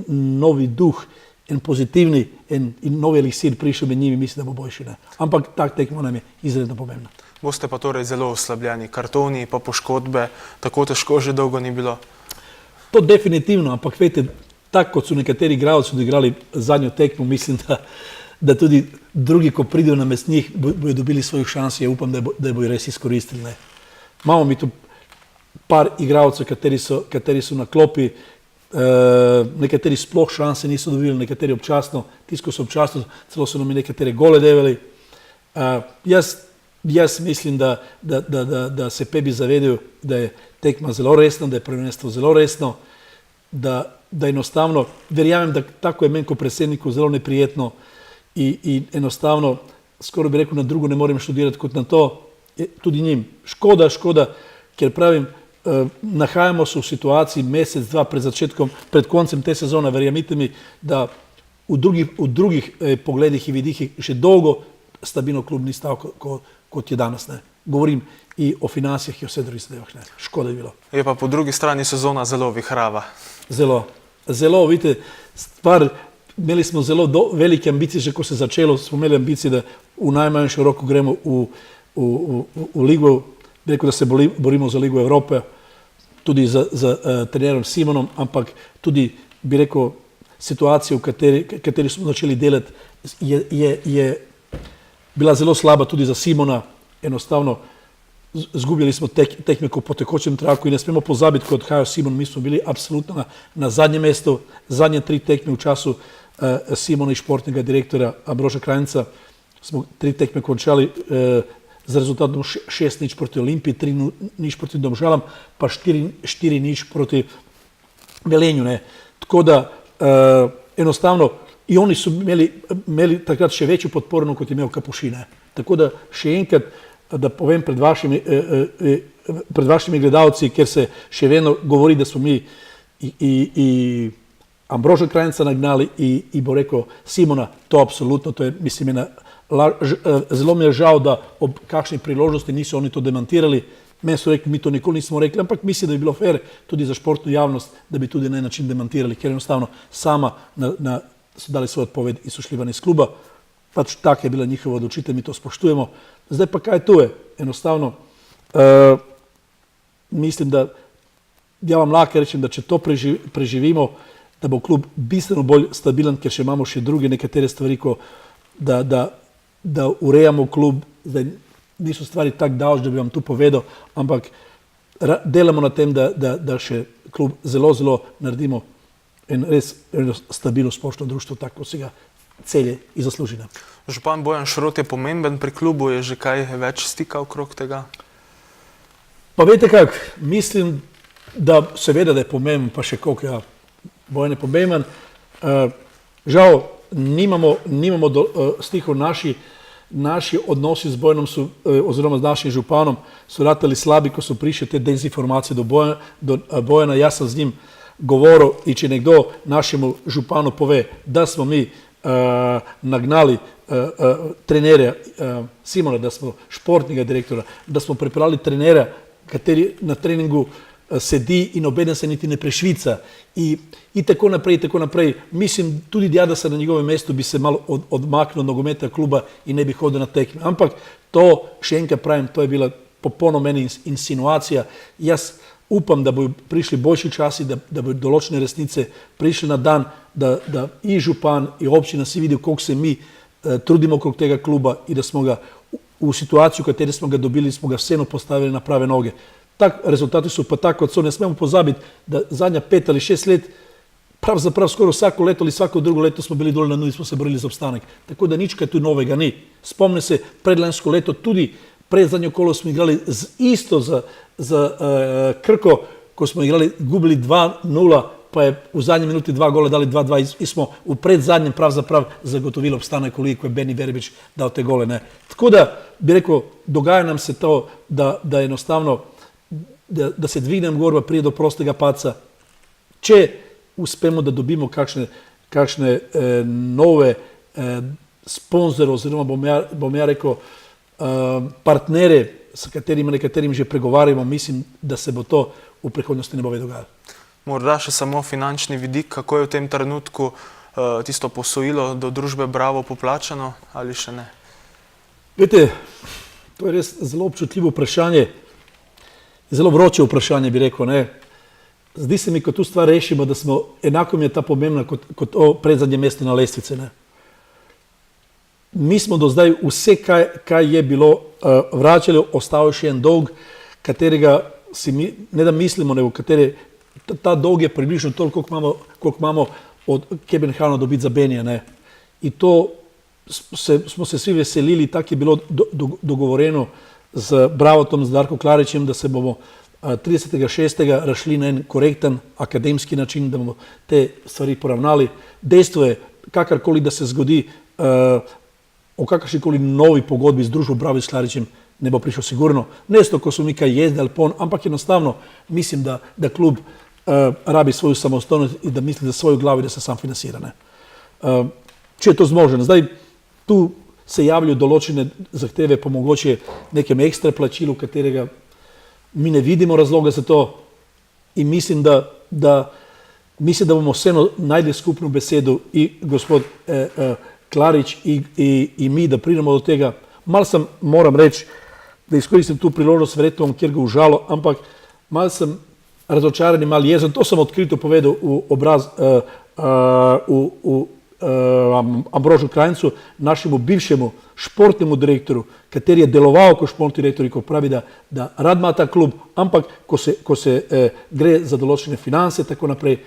novi duh, en pozitivni in novi eliksir prišel med njimi, mislim, da bo boljši. Ampak tak tekmo nam je izredno pomembna. Boste pa torej zelo oslabljeni, kartoni pa poškodbe, tako težko že dolgo ni bilo? To definitivno, ampak vete, tako kot so nekateri igralci odigrali zadnjo tekmo, mislim, da tudi drugi, ko pridejo na mest njih, bojo dobili svojih šans, ja upam, da bojo res izkoristili. Imamo mi tu par igralcev, kateri so na klopi, nekateri sploh šanse niso dobili, nekateri občasno, tisto so občasno, celo so nam nekatere gole devali. Jaz mislim, da se Pebi zavedajo, da je tekma zelo resna, da je prvenstvo zelo resno, da enostavno, verjamem, da tako je meni kot predsedniku zelo neprijetno in enostavno, skoraj bi rekel, na drugo ne morem študirati kot na to, tudi njim. Škoda, ker pravim, nahajamo se v situaciji mesec, dva pred koncem te sezone, verjamite mi, da v drugih pogledih in vidikih še dolgo stabilno klub ni stal, kot je danes. Govorim i o finansijah i o vse drugih zadevah. Škoda je bilo. Je pa po drugi strani sezona zelo vihrava. Zelo, vidite, imeli smo zelo velike ambicije, že ko se začelo, smo imeli ambicije, da v najmanjšem roku gremo v ligo, bi rekel, da se borimo za Ligo Evrope, tudi z trenerom Simonom, ampak tudi, bi rekel, situacija, v kateri smo začeli delati, je bila zelo slaba tudi za Simona. Enostavno, zgubili smo tekmeko po tekočem traku in ne smemo pozabiti, ko odhajajo Simon, mi smo bili absolutno na zadnjem mestu, zadnje 3 tekme v času Simona i športnega direktora Ambroža Krajnca, smo 3 tekme končali z rezultatom 6-0 proti Olimpiji, 3-0 proti Domžalam, pa 4-0 proti Velenju. Tako da, enostavno, i oni su imeli takrat še večjo podporno, kot je imel Kapuši. Tako da, še enkrat, da povem pred vašimi gledalci, ker se še vedno govori, da smo mi i Ambroža Krajnca nagnali i bo rekel Simona, to apsolutno, to je, mislim, zelo mi je žal, da ob kakšni priložnosti niso oni to demantirali. Meni so rekli, mi to nikoli nismo rekli, ampak mislim, da bi bilo fair tudi za športnu javnost, da bi tudi na en način demantirali, ker enostavno sama so dali svoj odpoved in so šli van iz kluba. Pač tak je bila njihova odločitev, mi to spoštujemo. Zdaj pa kaj tu je? Enostavno, mislim, da ja vam lahko rečem, da če to preživimo, da bo klub bistveno bolj stabilen, ker še imamo še druge nekatere stvari, da urejamo klub. Zdaj niso stvari tako daleč, da bi vam tu povedal, ampak delamo na tem, da še klub zelo naredimo in res stabilno splošno društvo, tako si ga celje i zasluži. Župan Bojan Šrot je pomemben pri klubu, je že kaj več stika okrog tega? Pa veste kak, mislim, da seveda, da je pomemben, pa še koliko, ja, Bojan je pomemben. Žal, nimamo stihov naši odnosi z Bojanom oziroma z našim županom so ratali slabi, ko so prišle te dezinformacije do Bojana. Jaz sem z njim govoril in če nekdo našemu županu pove, da smo mi nagnali trenerja Simona, da smo športnega direktora, da smo pripravili trenerja, kateri na treningu sedi in obeden se niti ne prešvica in tako naprej. Mislim tudi da se na njegovem mestu bi se malo odmaknil od nogometnega kluba in ne bi hodil na tekme. Ampak to, še enkrat pravim, to je bila popolnoma meni insinuacija. Jaz upam, da bodo prišli boljši časi, da bodo določene resnice prišli na dan, da i župan i občina si vidijo koliko se mi trudimo okrog tega kluba i da smo ga u situaciju u kateri smo ga dobili, smo ga vseeno postavili na prave noge. Rezultati su pa tako, ne smemo pozabiti da zadnja 5 ali 6 let pravzaprav skoro svako leto ali svako drugo leto smo bili dole na nuli, smo se borili za obstanek. Tako da nička tu novega ni. Spomne se predlansko leto tudi predzadnjo kolo smo igrali isto za Krko, ko smo igrali, gubili 2-0, pa je u zadnji minuti 2 gola dali 2-2 i smo u predzadnjem pravzaprav zagotovili obstanek koliko je Beni Verbić dao te gole. Ne. Tako da bi rekao, dogaja nam se to da jednostavno da se dvignem gorba prije do prostega paca. Če uspemo da dobimo kakšne nove sponzore oziroma bom ja rekel partnere s nekaterimi že pregovarjamo, mislim da se bo to v prihodnosti ne bo več dogajalo. Morda še samo finančni vidik, kako je v tem trenutku tisto posojilo do družbe Bravo poplačano ali še ne? Vete, to je res zelo občutljivo vprašanje, zelo vroče vprašanje bi rekel, ne. Zdi se mi, ko tu stvar rešimo, da smo, enako mi je ta pomembna kot to predzadnje mesto na lestvice, ne. Mi smo do zdaj vse, kaj je bilo vračali, ostao še en dolg, katerega si ne da mislimo, nego ta dolg je približno toliko, koliko imamo od Kebenhavna dobiti za Benija, ne. I to smo se svi veselili, tako je bilo dogovoreno z Bravotom, z Darko Klarićem, da se bomo 30.6. rašli na en korektan akademski način, da bomo te stvari poravnali. Dejstvo je, kakarkoli da se zgodi, o kakršnikoli novi pogodbi z družbo Bravo i s Klarićem ne bo prišel sigurno. Ne sto ko su mi kaj jezdili pon, ampak jednostavno mislim da klub rabi svoju samostojnost i da misli za svoju glavu i da se sam finansira. Ne. Če je to zmoženo. Zdaj, tu se javljaju določene zahteve po mogoče nekem ekstra plačilu, katerega mi ne vidimo razloga za to i mislim da bomo vseeno najde skupnu besedu i gospod Klarić i mi da pridemo do tega. Mal sam, moram reći, da iskoristim tu priložnost, verjetno vam kjer ga užalo, ampak mal sam razočaran i mal jezan. To sam otkrito povedal u Ambrožu Krajncu, našemu bivšemu športnemu direktoru, kateri je deloval kot športni direktor in ko pravi, da rad ima ta klub, ampak ko se gre za določene finance, tako naprej,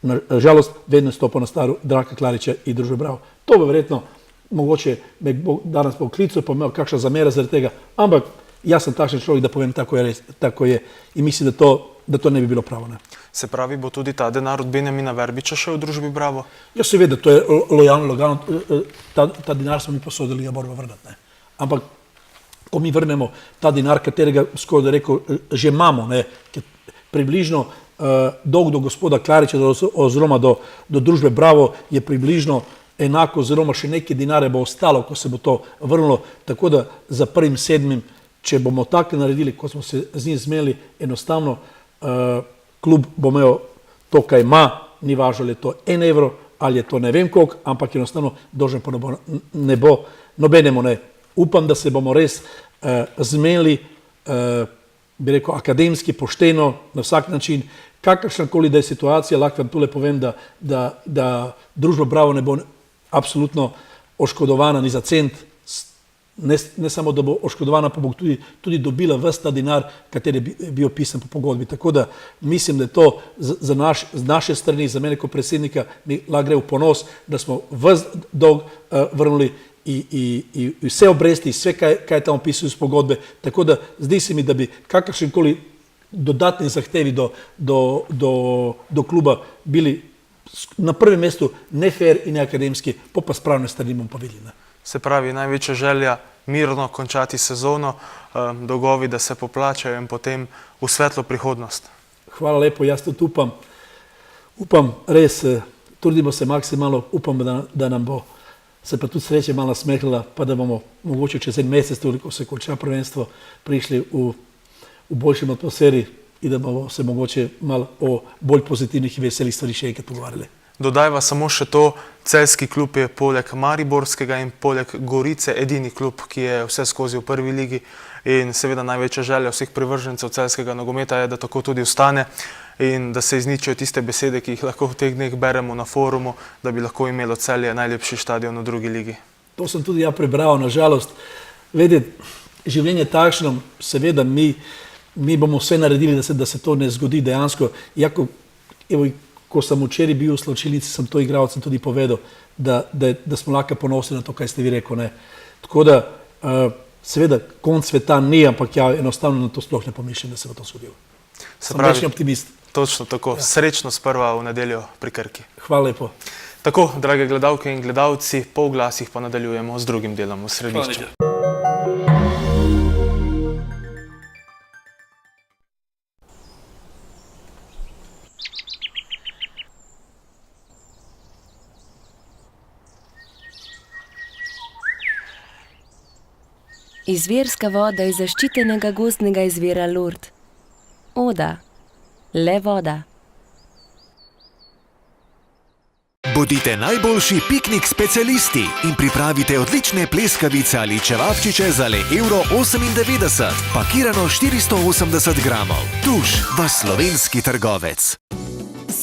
na žalost, vedno stopa na staru Darka Klarića i družbe Bravo. To bi verjetno, mogoče me danes poklical, pa imel kakšna zamera zaradi tega, ampak jaz sem takšen človek, da povem tako je in mislim, da to ne bi bilo pravo. Ne. Se pravi, bo tudi ta denar od Benjamina Verbića še v družbi Bravo? Ja, seveda, to je lojalno, ta denar smo mi posodili, ga moramo vrnati. Ne. Ampak, ko mi vrnemo ta denar, katerega, skoraj da rekel, že imamo, ne, približno dolg do gospoda Klarića oziroma do družbe Bravo je približno enako, oziroma še neke dinare bo ostalo, ko se bo to vrnilo, tako da za 1.7., če bomo tako naredili, kot smo se z njim zmeli, enostavno klub bo imel to, kaj ima, ni važno, ali je to 1 evro, ali je to ne vem koliko, ampak jednostavno dolžen pa ne bo nobenemu. Ne. Upam, da se bomo res zmeli, bi rekel, akademski, pošteno, na vsak način, kakršnakoli da je situacija, lahko vam tule povem, da družba Bravo ne bo apsolutno oškodovana ni za cent, ne samo da bo oškodovana, pa bo tudi dobila ves ta dinar, kateri je bil opisan po pogodbi. Tako da mislim, da je to z naše strani, za mene kot predsednika, mi lahko gre v ponos, da smo ves dolg vrnili i vse obresti, i sve kaj tamo opisuju s pogodbe. Tako da zdi se mi, da bi kakršenkoli dodatni zahtevi do kluba bili na prvem mestu ne fair in ne akademski, pa spravno strani bomo pa videli. Se pravi, največja želja mirno končati sezono, dolgovi, da se poplačajo in potem v svetlo prihodnost. Hvala lepo, jaz tudi upam res, trudimo se maksimalno, upam, da nam bo se pa tudi sreče malo nasmehnila, pa da bomo mogoče čez en mesec, toliko se konča prvenstvo, prišli v boljšem atmosferi in da bomo se mogoče malo o bolj pozitivnih in veselih stvari še enkrat pogovarjali. Dodajva samo še to, celjski klub je poleg mariborskega in poleg Gorice edini klub, ki je vse skozi v prvi ligi in seveda največja želja vseh privržencev celjskega nogometa je, da tako tudi ostane in da se izničijo tiste besede, ki jih lahko v teh dneh beremo na forumu, da bi lahko imelo Celje najlepši stadion v drugi ligi. To sem tudi ja prebral, nažalost. Vedeti, življenje je takšno, seveda mi bomo vse naredili, da se to ne zgodi dejansko. Jako, ko sem včeraj bil v slačilnici, sem to igralcem tudi povedal, da smo lahko ponosni na to, kaj ste vi rekel. Tako da, seveda, konc sveta ni, ampak ja, enostavno na to sploh ne pomišljam, da se bo to zgodilo. Sem večni optimist. Točno tako. Ja. Srečno sprva v nedeljo pri Krki. Hvala lepo. Tako, drage gledalke in gledalci, po oglasih pa nadaljujemo z drugim delom v središču. Izvirska voda iz zaščitenega gozdnega izvira Lourdes. Oda. Le voda. Bodite najboljši piknik specialisti in pripravite odlične pleskavice ali čevapčiče za le €1,98, pakirano 480 gramov. Tuš, vaš slovenski trgovec.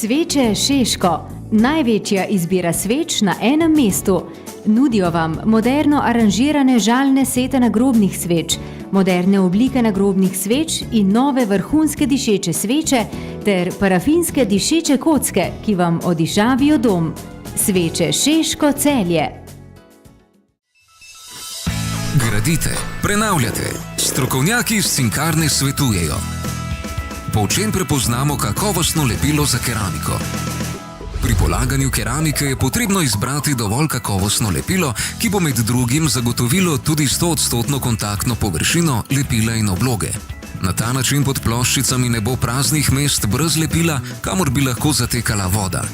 Sveče Šeško. Največja izbira sveč na enem mestu. Nudijo vam moderno aranžirane žalne sete nagrobnih sveč, moderne oblike nagrobnih sveč in nove vrhunske dišeče sveče ter parafinske dišeče kocke, ki vam odišavijo dom. Sveče Šeško Celje. Gradite, prenavljate, strokovnjaki iz Cinkarne svetujejo. Po čem prepoznamo kakovostno lepilo za keramiko? Pri polaganju keramike je potrebno izbrati dovolj kakovostno lepilo, ki bo med drugim zagotovilo tudi 100% kontaktno površino lepila in obloge. Na ta način pod ploščicami ne bo praznih mest brez lepila, kamor bi lahko zatekala voda.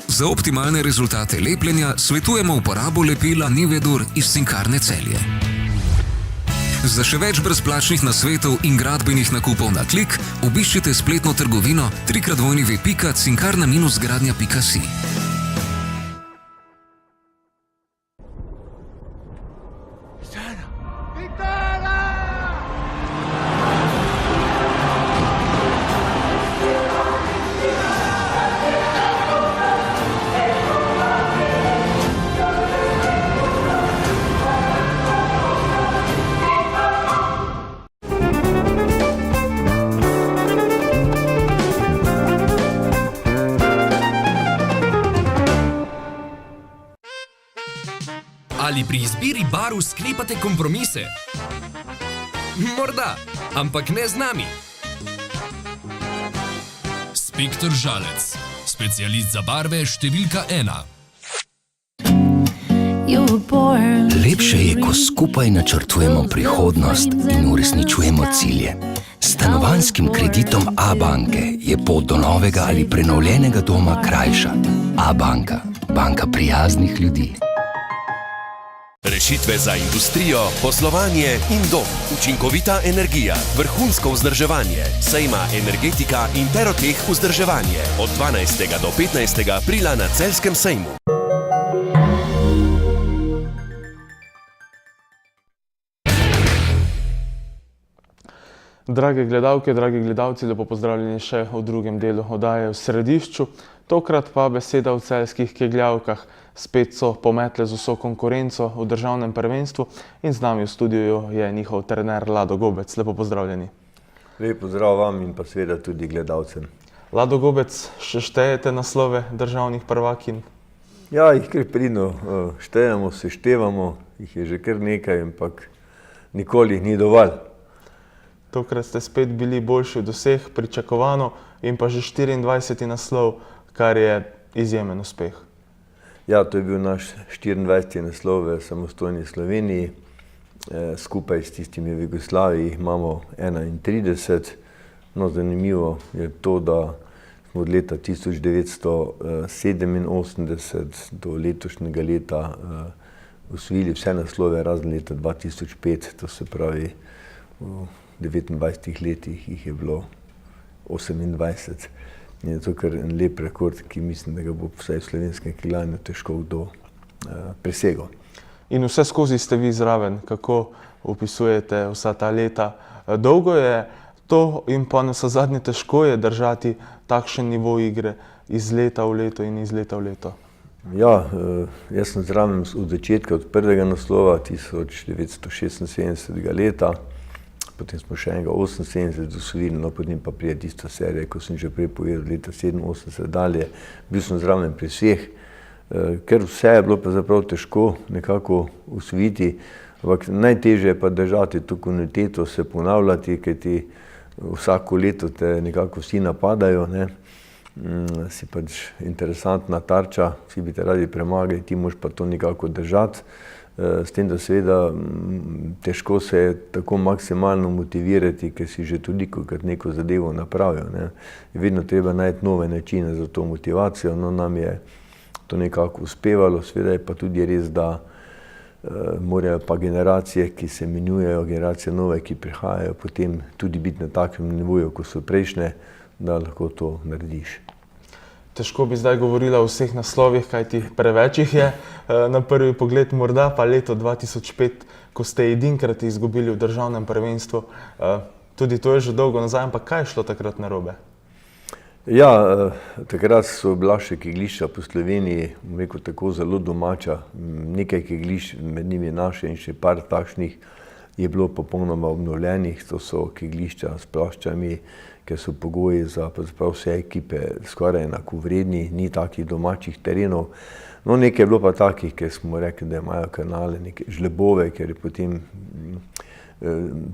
Za optimalne rezultate lepljenja svetujemo uporabo lepila Nivedur iz Cinkarne Celje. Za še več brezplačnih nasvetov in gradbenih nakupov na klik, obiščite spletno trgovino www.cinkarna-gradnja.si. Ali pri izbiri barv sklepate kompromise? Morda, ampak ne z nami. Spektor Žalec, specialist za barve številka 1. Lepše je, ko skupaj načrtujemo prihodnost in uresničujemo cilje. S stanovanjskim kreditom Abanke je pot do novega ali prenovljenega doma krajša. Abanka, banka prijaznih ljudi. Rešitve za industrijo, poslovanje in dom. Učinkovita energija, vrhunsko vzdrževanje. Sejma Energetika in Teroteh vzdrževanje. Od 12. do 15. aprila na Celjskem sejmu. Drage gledalke, dragi gledalci, lepo pozdravljeni še v drugem delu oddaje v središču. Tokrat pa beseda o celjskih kegljavkah. Spet so pometle z vso konkurenco v državnem prvenstvu in z nami v studiu je njihov trener Lado Gobec. Lepo pozdravljeni. Lep pozdrav vam in pa seveda tudi gledalcem. Lado Gobec, še štejete naslove državnih prvakinj? Ja, jih kar pridno štejemo, seštevamo, jih je že kar nekaj, ampak nikoli jih ni dovolj. Tokrat ste spet bili boljši od vseh, pričakovano, in pa že 24. naslov, kar je izjemen uspeh. Ja, to je bil naš 24. naslov v samostojni Sloveniji. Skupaj s tistimi v Jugoslaviji jih imamo 31. No, zanimivo je to, da smo od leta 1987 do letošnjega leta osvojili vse naslove razen leta 2005, to se pravi v 29 letih jih je bilo 28. Je to kar en lep rekord, ki mislim, da ga bo vsaj v slovenskem kegljanju težko kdo presegel. In vse skozi ste vi zraven, kako opisujete vsa ta leta. Dolgo je to in pa navsezadnje težko je držati takšen nivo igre iz leta v leto in iz leta v leto. Ja, jaz sem zraven od začetka, od prvega naslova 1976. leta, potem smo še enega 78 osvojili, no potem pa pride tista serija, ko sem že prej povedal, leta 87 dalje. Bil sem zraven pri vseh, ker vse je bilo pa zapravo težko nekako osvojiti, ampak najtežje je pa držati to kontinuiteto, se ponavljati, ker ti vsako leto te nekako vsi napadajo, ne. Si pač interesantna tarča, vsi bi te radi premagali, ti moraš pa to nekako držati. S tem, da seveda težko se je tako maksimalno motivirati, ker si že tolikokrat neko zadevo napravil, ne. Je vedno treba najti nove načine za to motivacijo, no nam je to nekako uspevalo, seveda je pa tudi res, da morajo pa generacije, ki se menjujejo, generacije nove, ki prihajajo, potem tudi biti na takem nivoju, kot so prejšnje, da lahko to narediš. Težko bi zdaj govorila o vseh naslovih, kajti preveč jih je na prvi pogled, morda pa leto 2005, ko ste edinkrat izgubili v državnem prvenstvu. Tudi to je že dolgo nazaj, ampak kaj je šlo takrat narobe? Ja, takrat so bila še kegljišča po Sloveniji, bom rekel tako, zelo domača. Nekaj kegljišč, med njimi naše in še par takšnih, je bilo popolnoma obnovljenih. To so kegljišča s ploščami, ker so pogoji za vse ekipe skoraj enakovredni, ni takih domačih terenov. No, nekaj je bilo pa takih, ker smo rekli, da imajo kanale, neke žlebove, ker je potem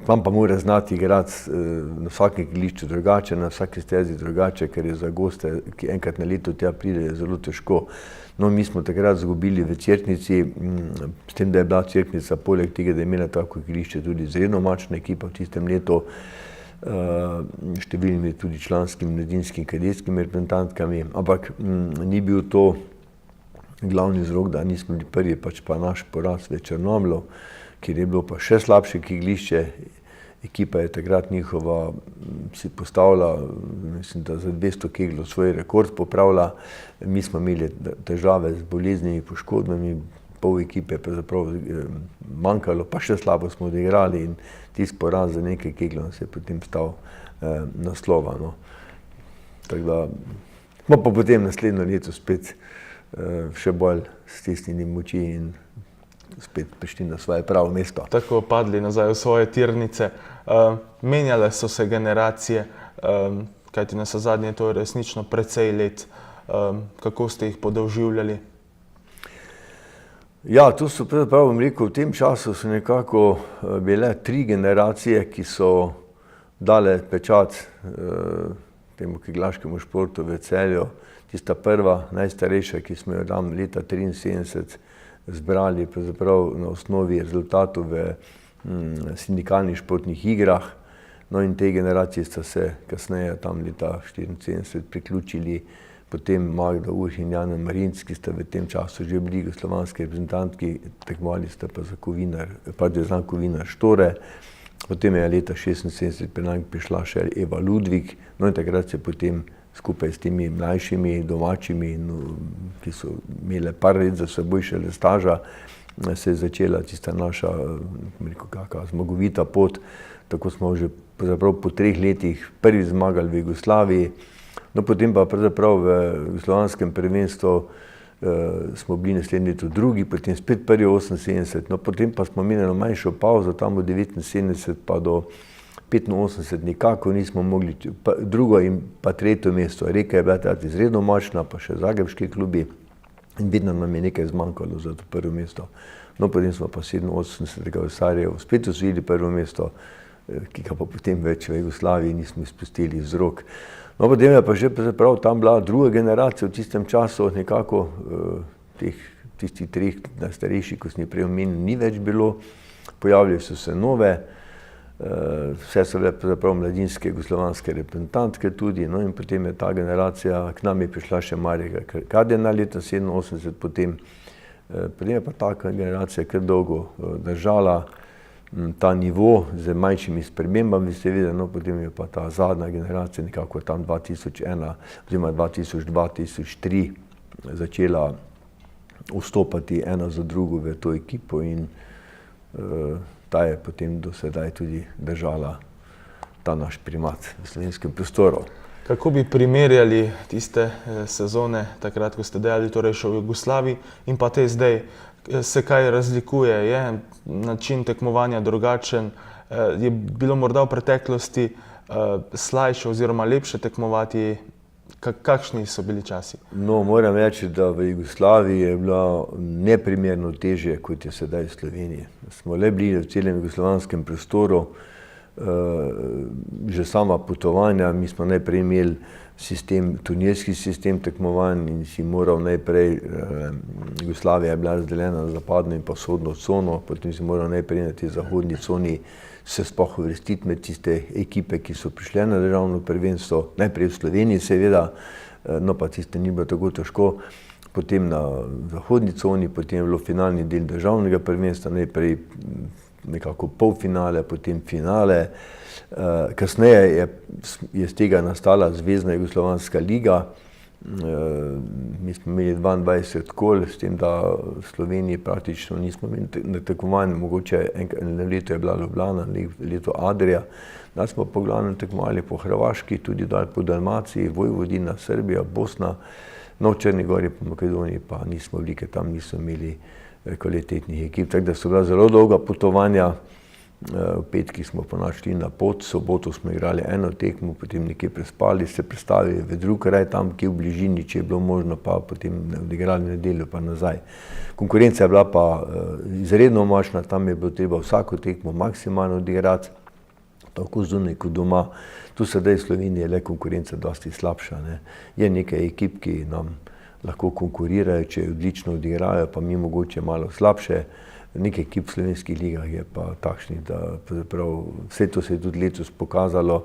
tam pa mora znati igrati na vsakem kegljišču drugače, na vsaki stezi drugače, ker je za goste, ki enkrat na leto tja pride, zelo težko. No, mi smo takrat izgubili v Cerknici, s tem, da je bila Cerknica poleg tega, da je imela tako kegljišče tudi izredno močna ekipa v tistem letu, številnimi tudi članskimi mladinskimi kadetskimi reprezentantkami, ampak ni bil to glavni vzrok, da nismo bili prvi, pač pa naš poraz v Črnomlju, kjer je bilo pa še slabše kegljišče. Ekipa je takrat njihova si postavila, mislim, da za 200 keglov svoj rekord popravila. Mi smo imeli težave z boleznimi, poškodbami, pol ekipe je pravzaprav manjkalo, pa še slabo smo odigrali in tisti poraz za nekaj keglov nas je potem stal naslova, no. Tako da smo pa potem naslednjo leto spet še bolj stisnili moči in spet prišli na svoje pravo mesto. Tako padli nazaj v svoje tirnice. Menjale so se generacije, kajti navsezadnje to je resnično precej let. Kako ste jih podoživljali? Ja, to so pravzaprav, bom rekel, v tem času so nekako bile 3 generacije, ki so dale pečat temu keglaškemu športu v Celju. Tista prva, najstarejša, ki smo jo tam leta 1973 zbrali pravzaprav na osnovi rezultatov v sindikalnih športnih igrah. No in te generacije sta se kasneje tam leta 1974 priključili potem Magda Urh in Jana Marinc, ki sta v tem času že bili jugoslovanski reprezentantki, tekmovali sta pa za Kovinar Štore. Potem je leta 1976 pri nas prišla še Eva Ludvik, no in takrat se potem skupaj s temi mlajšimi domačimi, ki so imeli par let za seboj šele staža, se je začela tista naša zmagovita pot. Tako smo že po 3 letih prvi zmagali v Jugoslaviji. No, potem pa pravzaprav v jugoslovanskem prvenstvu smo bili naslednje leto drugi, potem spet prvi 78, no potem pa smo imeli manjšo pauzo, tam od 79 pa do 85 nikako nismo mogli, drugo in pa tretje mesto. Reka je bila takrat izredno močna, pa še zagrebški klubi in vedno nam je nekaj zmanjkalo za to prvo mesto. No, potem smo pa 87. v Sarajevu spet osvojili prvo mesto, ki ga pa potem več v Jugoslaviji nismo izpustili iz rok. No, potem je pa že tam bila druga generacija v tistem času, nekako tistih 3 najstarejših, ko sem jih prej omenil, ni več bilo, pojavili so se nove, vse so bile pravzaprav mladinske jugoslovanske reprezentantke tudi, no in potem je ta generacija, k nam je prišla še Marija Kadena leta 87, potem je pa ta generacija kar dolgo držala ta nivo z manjšimi spremembami, seveda, no potem je pa ta zadnja generacija nekako tam 2001 oziroma 2002-2003 začela vstopati ena za drugo v to ekipo in ta je potem do sedaj tudi držala ta naš primat v slovenskem prostoru. Kako bi primerjali tiste sezone, takrat, ko ste dejali, torej še v Jugoslaviji in pa te zdaj? Se kaj razlikuje? Je način tekmovanja drugačen? Je bilo morda v preteklosti slajše oziroma lepše tekmovati? Kakšni so bili časi? No, moram reči, da v Jugoslaviji je bilo neprimerno težje, kot je sedaj v Sloveniji. Smo le bili v celem jugoslovanskem prostoru, že sama potovanja, mi smo najprej imeli turnirski sistem tekmovanj in si moral najprej, Jugoslavija je bila razdeljena na zapadno in pa vzhodno cono, potem si moral najprej na tej zahodni coni se sploh uvrstiti med tiste ekipe, ki so prišle na državno prvenstvo, najprej v Sloveniji seveda, no pa tiste ni bilo tako težko, potem na zahodni coni, potem je bilo finalni del državnega prvenstva, najprej nekako polfinale, potem finale. Kasneje je z tega nastala Zvezna jugoslovanska liga. Mi smo imeli 22 kol, s tem, da v Sloveniji praktično nismo imeli na tekmovanju, mogoče eno leto je bila Ljubljana, leto Adria. Nas smo po glavnem tekmovali po Hrvaški, tudi po Dalmaciji, Vojvodina, Srbija, Bosna, no v Črni gori po Makedoniji pa nismo bili, ker tam nismo imeli kvalitetnih ekip, tako da so bila zelo dolga potovanja. V petki smo pa našli na pot, v soboto smo igrali eno tekmo, potem nekje prespali, se predstavili v drug kraj tam, ki je v bližini, če je bilo možno, pa potem odigrali nedeljo pa nazaj. Konkurenca je bila pa izredno močna, tam je bilo treba vsako tekmo maksimalno odigrati, tako zunaj kot doma. Tu sedaj v Sloveniji je le konkurenca dosti slabša. Je nekaj ekip, ki nam lahko konkurirajo, če odlično odigrajo, pa mi mogoče malo slabše. Nekaj ekip v slovenskih ligah je pa takšnih, da vse to se je tudi letos pokazalo.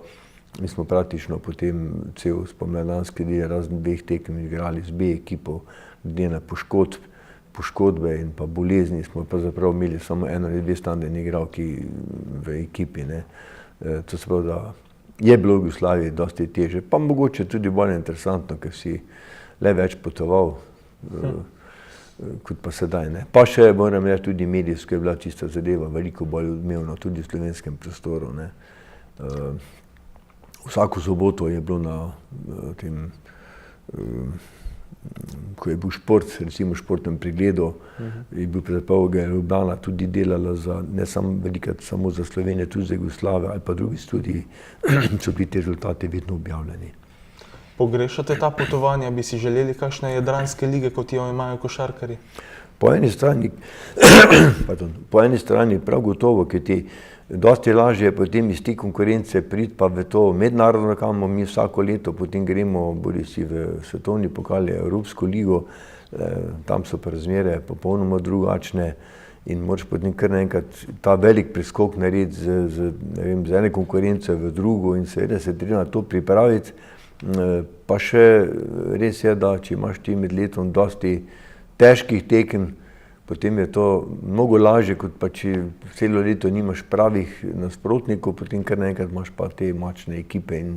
Mi smo praktično potem cel spomladanski del razen 2 tekem igrali z B ekipo, glede na poškodbe in pa bolezni smo pravzaprav imeli samo 1 ali 2 standardni igralki v ekipi. To se pravi, da je bilo v Jugoslaviji dosti teže, pa mogoče tudi bolj interesantno, ker si le več potoval kot pa sedaj. Pa še, moram reči, tudi medijsko je bila tista zadeva veliko bolj odmevna, tudi v slovenskem prostoru. Vsako soboto je bilo na tem, ko je bil šport, recimo športnem pregledu, je bil predpolge Ljubljana tudi delala za, ne velikrat samo za Slovenijo, tudi za Jugoslavijo ali pa drugi studiji, so bili te rezultati vedno objavljeni. Pogrešate ta potovanja? Bi si želeli kakšne jadranske lige, kot jo imajo košarkarji? Po eni strani prav gotovo, ker ti dosti lažje je potem iz te konkurence priti pa v to mednarodno, kamor mi vsako leto potem gremo, bodisi v svetovni pokal, Evropsko ligo, tam so pa razmere popolnoma drugačne in moraš potem kar naenkrat ta velik preskok narediti z ene konkurence v drugo in seveda se treba na to pripraviti. Pa še res je, da če imaš ti med letom dosti težkih tekem, potem je to mnogo lažje, kot pa če celo leto nimaš pravih nasprotnikov, potem kar naenkrat imaš pa te močne ekipe in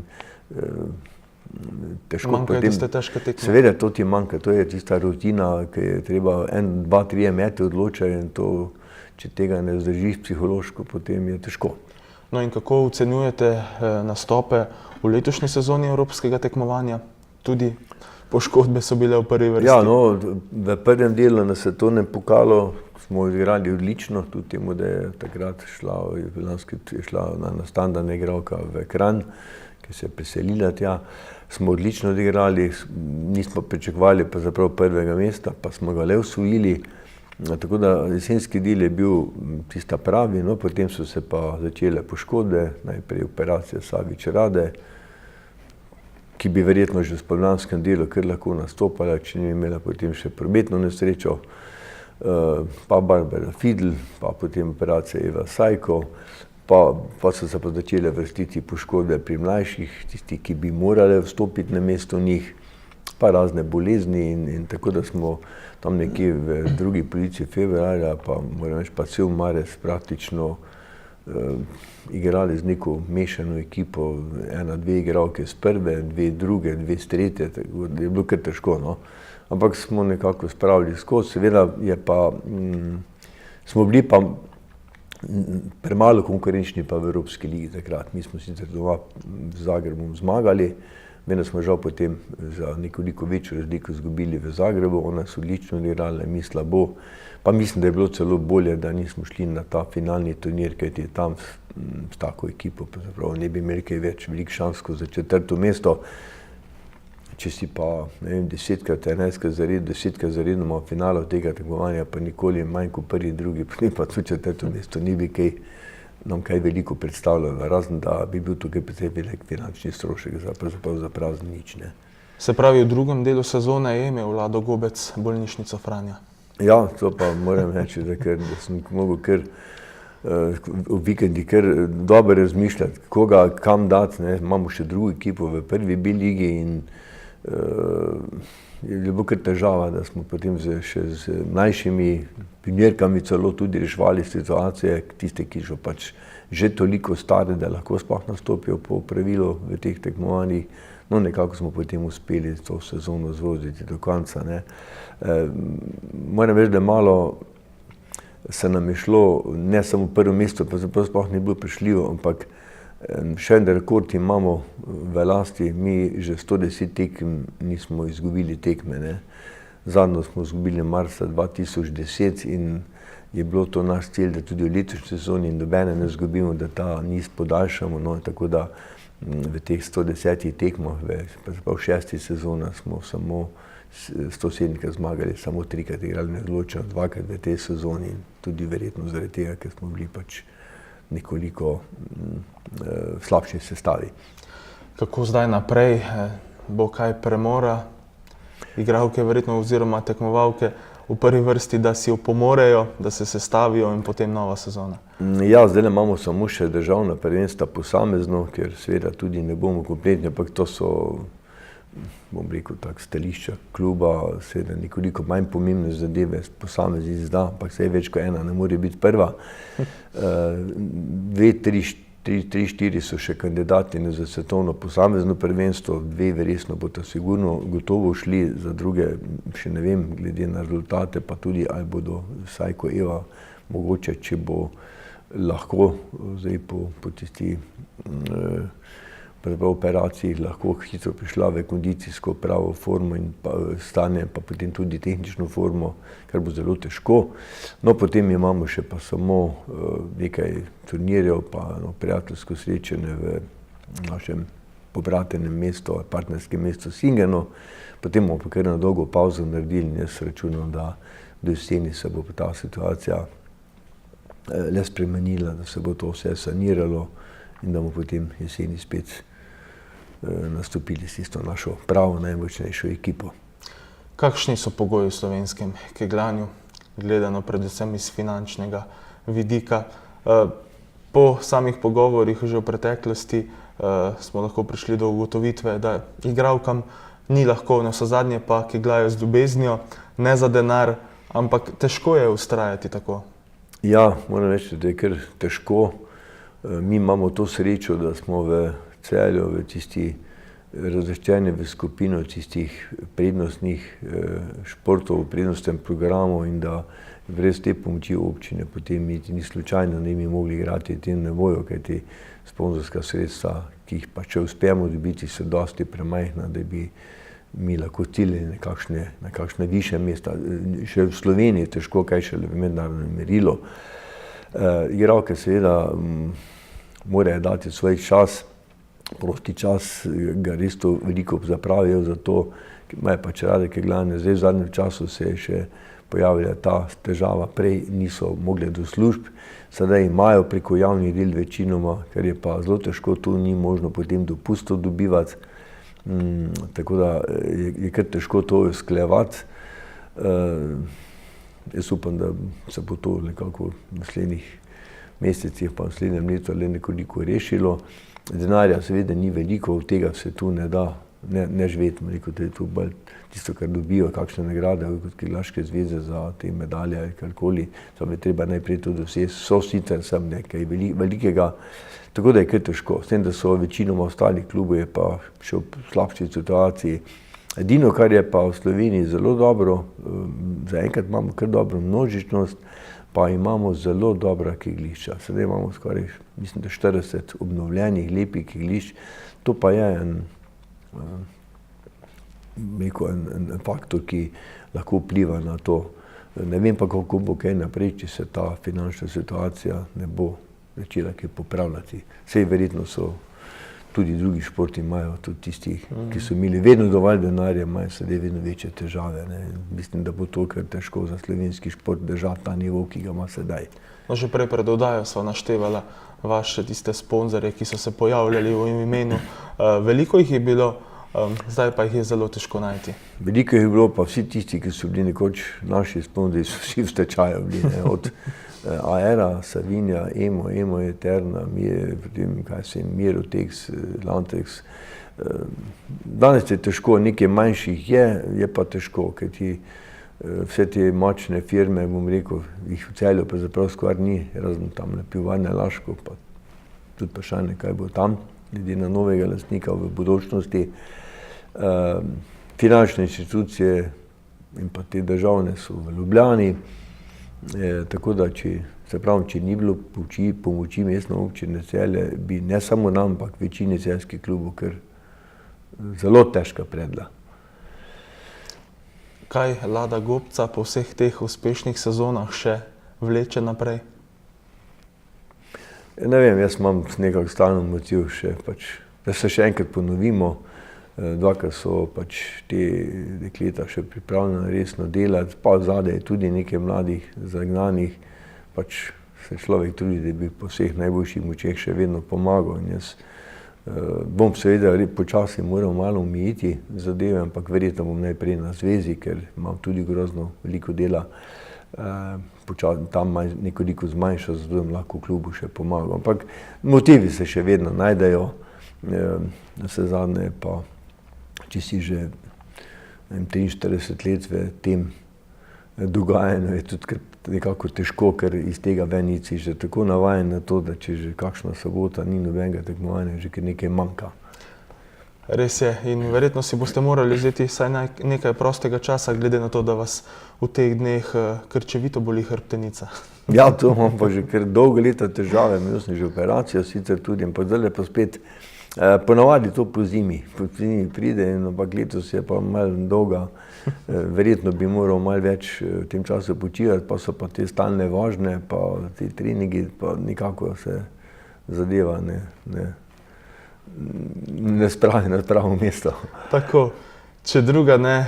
težko potem... Manjkajo tiste težke tekme. Seveda to ti manjka, to je tista rutina, ki je treba 1, 2, 3 mete odločati in to, če tega ne vzdržiš psihološko, potem je težko. No in kako ocenjujete nastope v letošnji sezoni evropskega tekmovanja? Tudi poškodbe so bile v prvi vrsti. Ja, no, v prvem delu na svetovnem pokalu smo igrali odlično, tudi temu, da je takrat šla standardna igralka v Kranj, ki se je preselila tja. Smo odlično odigrali, nismo pričakovali pravzaprav prvega mesta, pa smo ga le osvojili. Tako da jesenski del je bil tista pravi, no, potem so se pa začele poškodbe, najprej operacija Savič Rade, ki bi verjetno že v spomladanskem delu kar lahko nastopala, če ni imela potem še prometno nesrečo, pa Barbara Fidl, pa potem operacija Eva Sajko, pa so se pa začele vrstiti poškodbe pri mlajših, tisti, ki bi morali vstopiti na mesto njih, pa razne bolezni in tako da smo tam nekje v drugi polovici februarja, pa moram reči, pa cel marec praktično igrali z neko mešano ekipo, 1-2 igralke z prve, 2 druge, 2 z tretje, tako da je bilo kar težko, no. Ampak smo nekako spravili skozi, seveda je pa, smo bili pa premalo konkurenčni pa v Evropski ligi takrat. Mi smo sicer doma z Zagrebom zmagali, vendar smo žal potem za nekoliko večjo razliko izgubili v Zagrebu, ona so odlično odigrali, mi slabo. Pa mislim, da je bilo celo bolje, da nismo šli na ta finalni turnir, kajti tam s tako ekipo ne bi imeli kaj več veliko šansko za 4. mesto. Če si pa, ne vem, 10-krat, 11-krat zaredno, 10-krat zaredno v finalu tega tekmovanja, pa nikoli manj kot prvi, drugi, potem pa tudi 4. mesto, ni bi nam kaj veliko predstavljalo, razen da bi bil tukaj precej velik finančni strošek za prazen nič, ne. Se pravi, v drugem delu sezone je imel Lado Gobec bolnišnico Franja? Ja, to pa moram reči, da sem mogel kar v vikendi kar dobro razmišljati, koga kam dati, ne. Imamo še drugo ekipo v prvi B ligi in je bilo kar težava, da smo potem še z mlajšimi pionirkami celo tudi reševali situacije, tiste, ki so pač že toliko stare, da lahko sploh nastopijo po pravilu v teh tekmovanjih. No, nekako smo potem uspeli to sezono zvoziti do konca, ne. Moram reči, da malo se nam je šlo, ne samo prvo mesto, pa sploh ni bilo prišljivo, ampak še en rekord imamo v lasti, mi že 110 tekem nismo izgubili tekme, ne. Zadnjo smo izgubili marca 2010 in je bilo to naš cilj, da tudi v letošnji sezoni nobene ne izgubimo, da ta niz podaljšamo, no, tako da v teh 110 tekmah, v 6. sezoni smo samo 107-krat zmagali, samo 3-krat igrali neodločeno, 2-krat v tej sezoni in tudi verjetno zaradi tega, ker smo bili pač nekoliko slabši sestavi. Kako zdaj naprej? Bo kaj premora? Igralke verjetno oziroma tekmovalke v prvi vrsti, da si opomorejo, da se sestavijo in potem nova sezona? Ja, zdaj imamo samo še državna prvenstva posamezno, ker seveda tudi ne bomo kompletni, ampak to so, bom rekel tako, stališča kluba, seveda nekoliko manj pomembne zadeve, posameznic da, ampak vse več kot ena ne more biti prva. 2, 3, 4 so še kandidati za svetovno posamezno prvenstvo, 2 verjetno bodo sigurno gotovo šli, za druge še ne vem, glede na rezultate, pa tudi ali bodo Sajko Eva mogoče, če bo lahko zdaj po tisti operaciji lahko hitro prišla v kondicijsko pravo formo in stanje, pa potem tudi tehnično formo, kar bo zelo težko. No, potem imamo še pa samo nekaj turnirjev, pa prijateljsko srečanje v našem pobratenem mestu, partnerskem mestu Singenu. Potem bomo pa kar na dolgo pauzo naredili in jaz računam, da do jeseni se bo ta situacija le spremenila, da se bo to vse saniralo in da bomo potem jeseni spet nastopili s tisto našo pravo najmočnejšo ekipo. Kakšni so pogoji v slovenskem kegljanju, gledano predvsem iz finančnega vidika? Po samih pogovorih že v preteklosti smo lahko prišli do ugotovitve, da igralkam ni lahko, navsezadnje pa kegljajo z ljubeznijo, ne za denar, ampak težko je vztrajati tako. Ja, moram reči, da je kar težko. Mi imamo to srečo, da smo v Celju, v tisti razvrščeni v skupino tistih prednostnih športov, v prednostnem programu in da brez te pomoči občine potem ni slučajno ne bi mogli igrati tem nevoju, kajti sponzorska sredstva, ki jih pa če uspemo dobiti, so dosti premajhna, da bi mi lahko ciljali na kakšne višje mesta. Še v Sloveniji je težko, kaj še v mednarodnem merilu. Igralke seveda morajo dati svoj čas, prosti čas, ga res to veliko zapravijo za to, imajo pač rade kegljanje. Zdaj v zadnjem času se je še pojavila ta težava, prej niso mogli do služb, sedaj imajo preko javnih del večinoma, ker je pa zelo težko, tu ni možno potem dopustov dobivati, tako da je kar težko to usklajevati. Jaz upam, da se bo to nekako v naslednjih mesecih pa v naslednjem letu le nekoliko rešilo. Denarja seveda ni veliko, od tega se tu ne da ne živeti, da je to bolj tisto, kar dobijo, kakšne nagrade kot Kegljaške zveze za te medalje ali karkoli, samo je treba najprej to doseči, so sicer sem nekaj velikega, tako da je kar težko. S tem, da so večinoma ostalih klubov je pa še v slabši situaciji. Edino, kar je pa v Sloveniji zelo dobro, zaenkrat imamo kar dobro množičnost, pa imamo zelo dobra kegljišča. Sedaj imamo skoraj, mislim, da 40 obnovljenih, lepih kegljišč. To pa je en faktor, ki lahko vpliva na to. Ne vem pa, kako bo kaj naprej, če se ta finančna situacija ne bo začela kaj popravljati. Sej verjetno so tudi drugi športi imajo, tudi tisti, ki so imeli vedno dovolj denarja, imajo sedaj vedno večje težave. Mislim, da bo to kar težko za slovenski šport držati ta nivo, ki ga ima sedaj. No, že prej pred oddajo sva naštevala vaše tiste sponzorje, ki so se pojavljali v imenu. Veliko jih je bilo, zdaj pa jih je zelo težko najti. Veliko jih je bilo, pa vsi tisti, ki so bili nekoč naši sponzorji, so vsi v stečaju bili. Od Aera, Savinja, Emo Eterna, Mirotex, Lantex. Danes je težko, nekaj manjših je pa težko, ker ti vse te močne firme, bom rekel, jih v Celju pa zaprav skoraj ni, razen tam na Pivovarni Laško, pa tudi vprašanje, kaj bo tam, glede na novega lastnika v bodočnosti. Finančne institucije in pa te državne so v Ljubljani, tako da, če ni bilo pomoči mestne občine Celje, bi ne samo nam, ampak večini celjskih klubov kar zelo težka predla. Kaj Lada Gobca po vseh teh uspešnih sezonah še vleče naprej? Ne vem, jaz imam nekako stalno motiv še, da se še enkrat ponovimo. Dvakrat so te dekleta še pripravljena resno delati, pa zadaj je tudi nekaj mladih zagnanih, se človek trudi, da bi po vseh najboljših močeh še vedno pomagal. In jaz bom seveda počasi moral malo omejiti zadeve, ampak verjetno bom najprej na zvezi, ker imam tudi grozno veliko dela, tam nekoliko zmanjšal, zato bom lahko klubu še pomagal. Ampak motivi se še vedno najdejo, na vse zadnje pa, če si že 43 let v tem dogajanju, je tudi nekako težko, ker iz tega ven si že tako navajen na to, da če že kakšna sobota ni nobenega tekmovanja, že nekaj manjka. Res je, in verjetno si boste morali vzeti vsaj nekaj prostega časa, glede na to, da vas v teh dneh krčevito boli hrbtenica. Ja, to imam pa že kar dolgo leta težave, imel sem že operacijo sicer tudi, ampak zdaj pa spet ponavadi to po zimi pride, ampak letos je pa malo dolga, verjetno bi moral malo več v tem času počivati, pa so pa te stalne vožnje, pa te treningi, pa nikako se zadeva ne spravi na pravo mesto. Tako, če druga ne,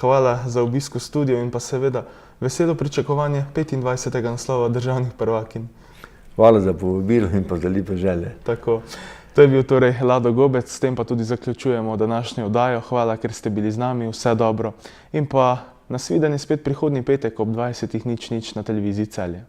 hvala za obisk v studiu in pa seveda veselo pričakovanje 25. naslova državnih prvakinj. Hvala za povabilo in pa za lepe želje. Tako. To je bil torej Lado Gobec, s tem pa tudi zaključujemo današnjo oddajo. Hvala, ker ste bili z nami, vse dobro. In pa nasvidenje spet prihodnji petek ob 20:00 na televiziji Celje.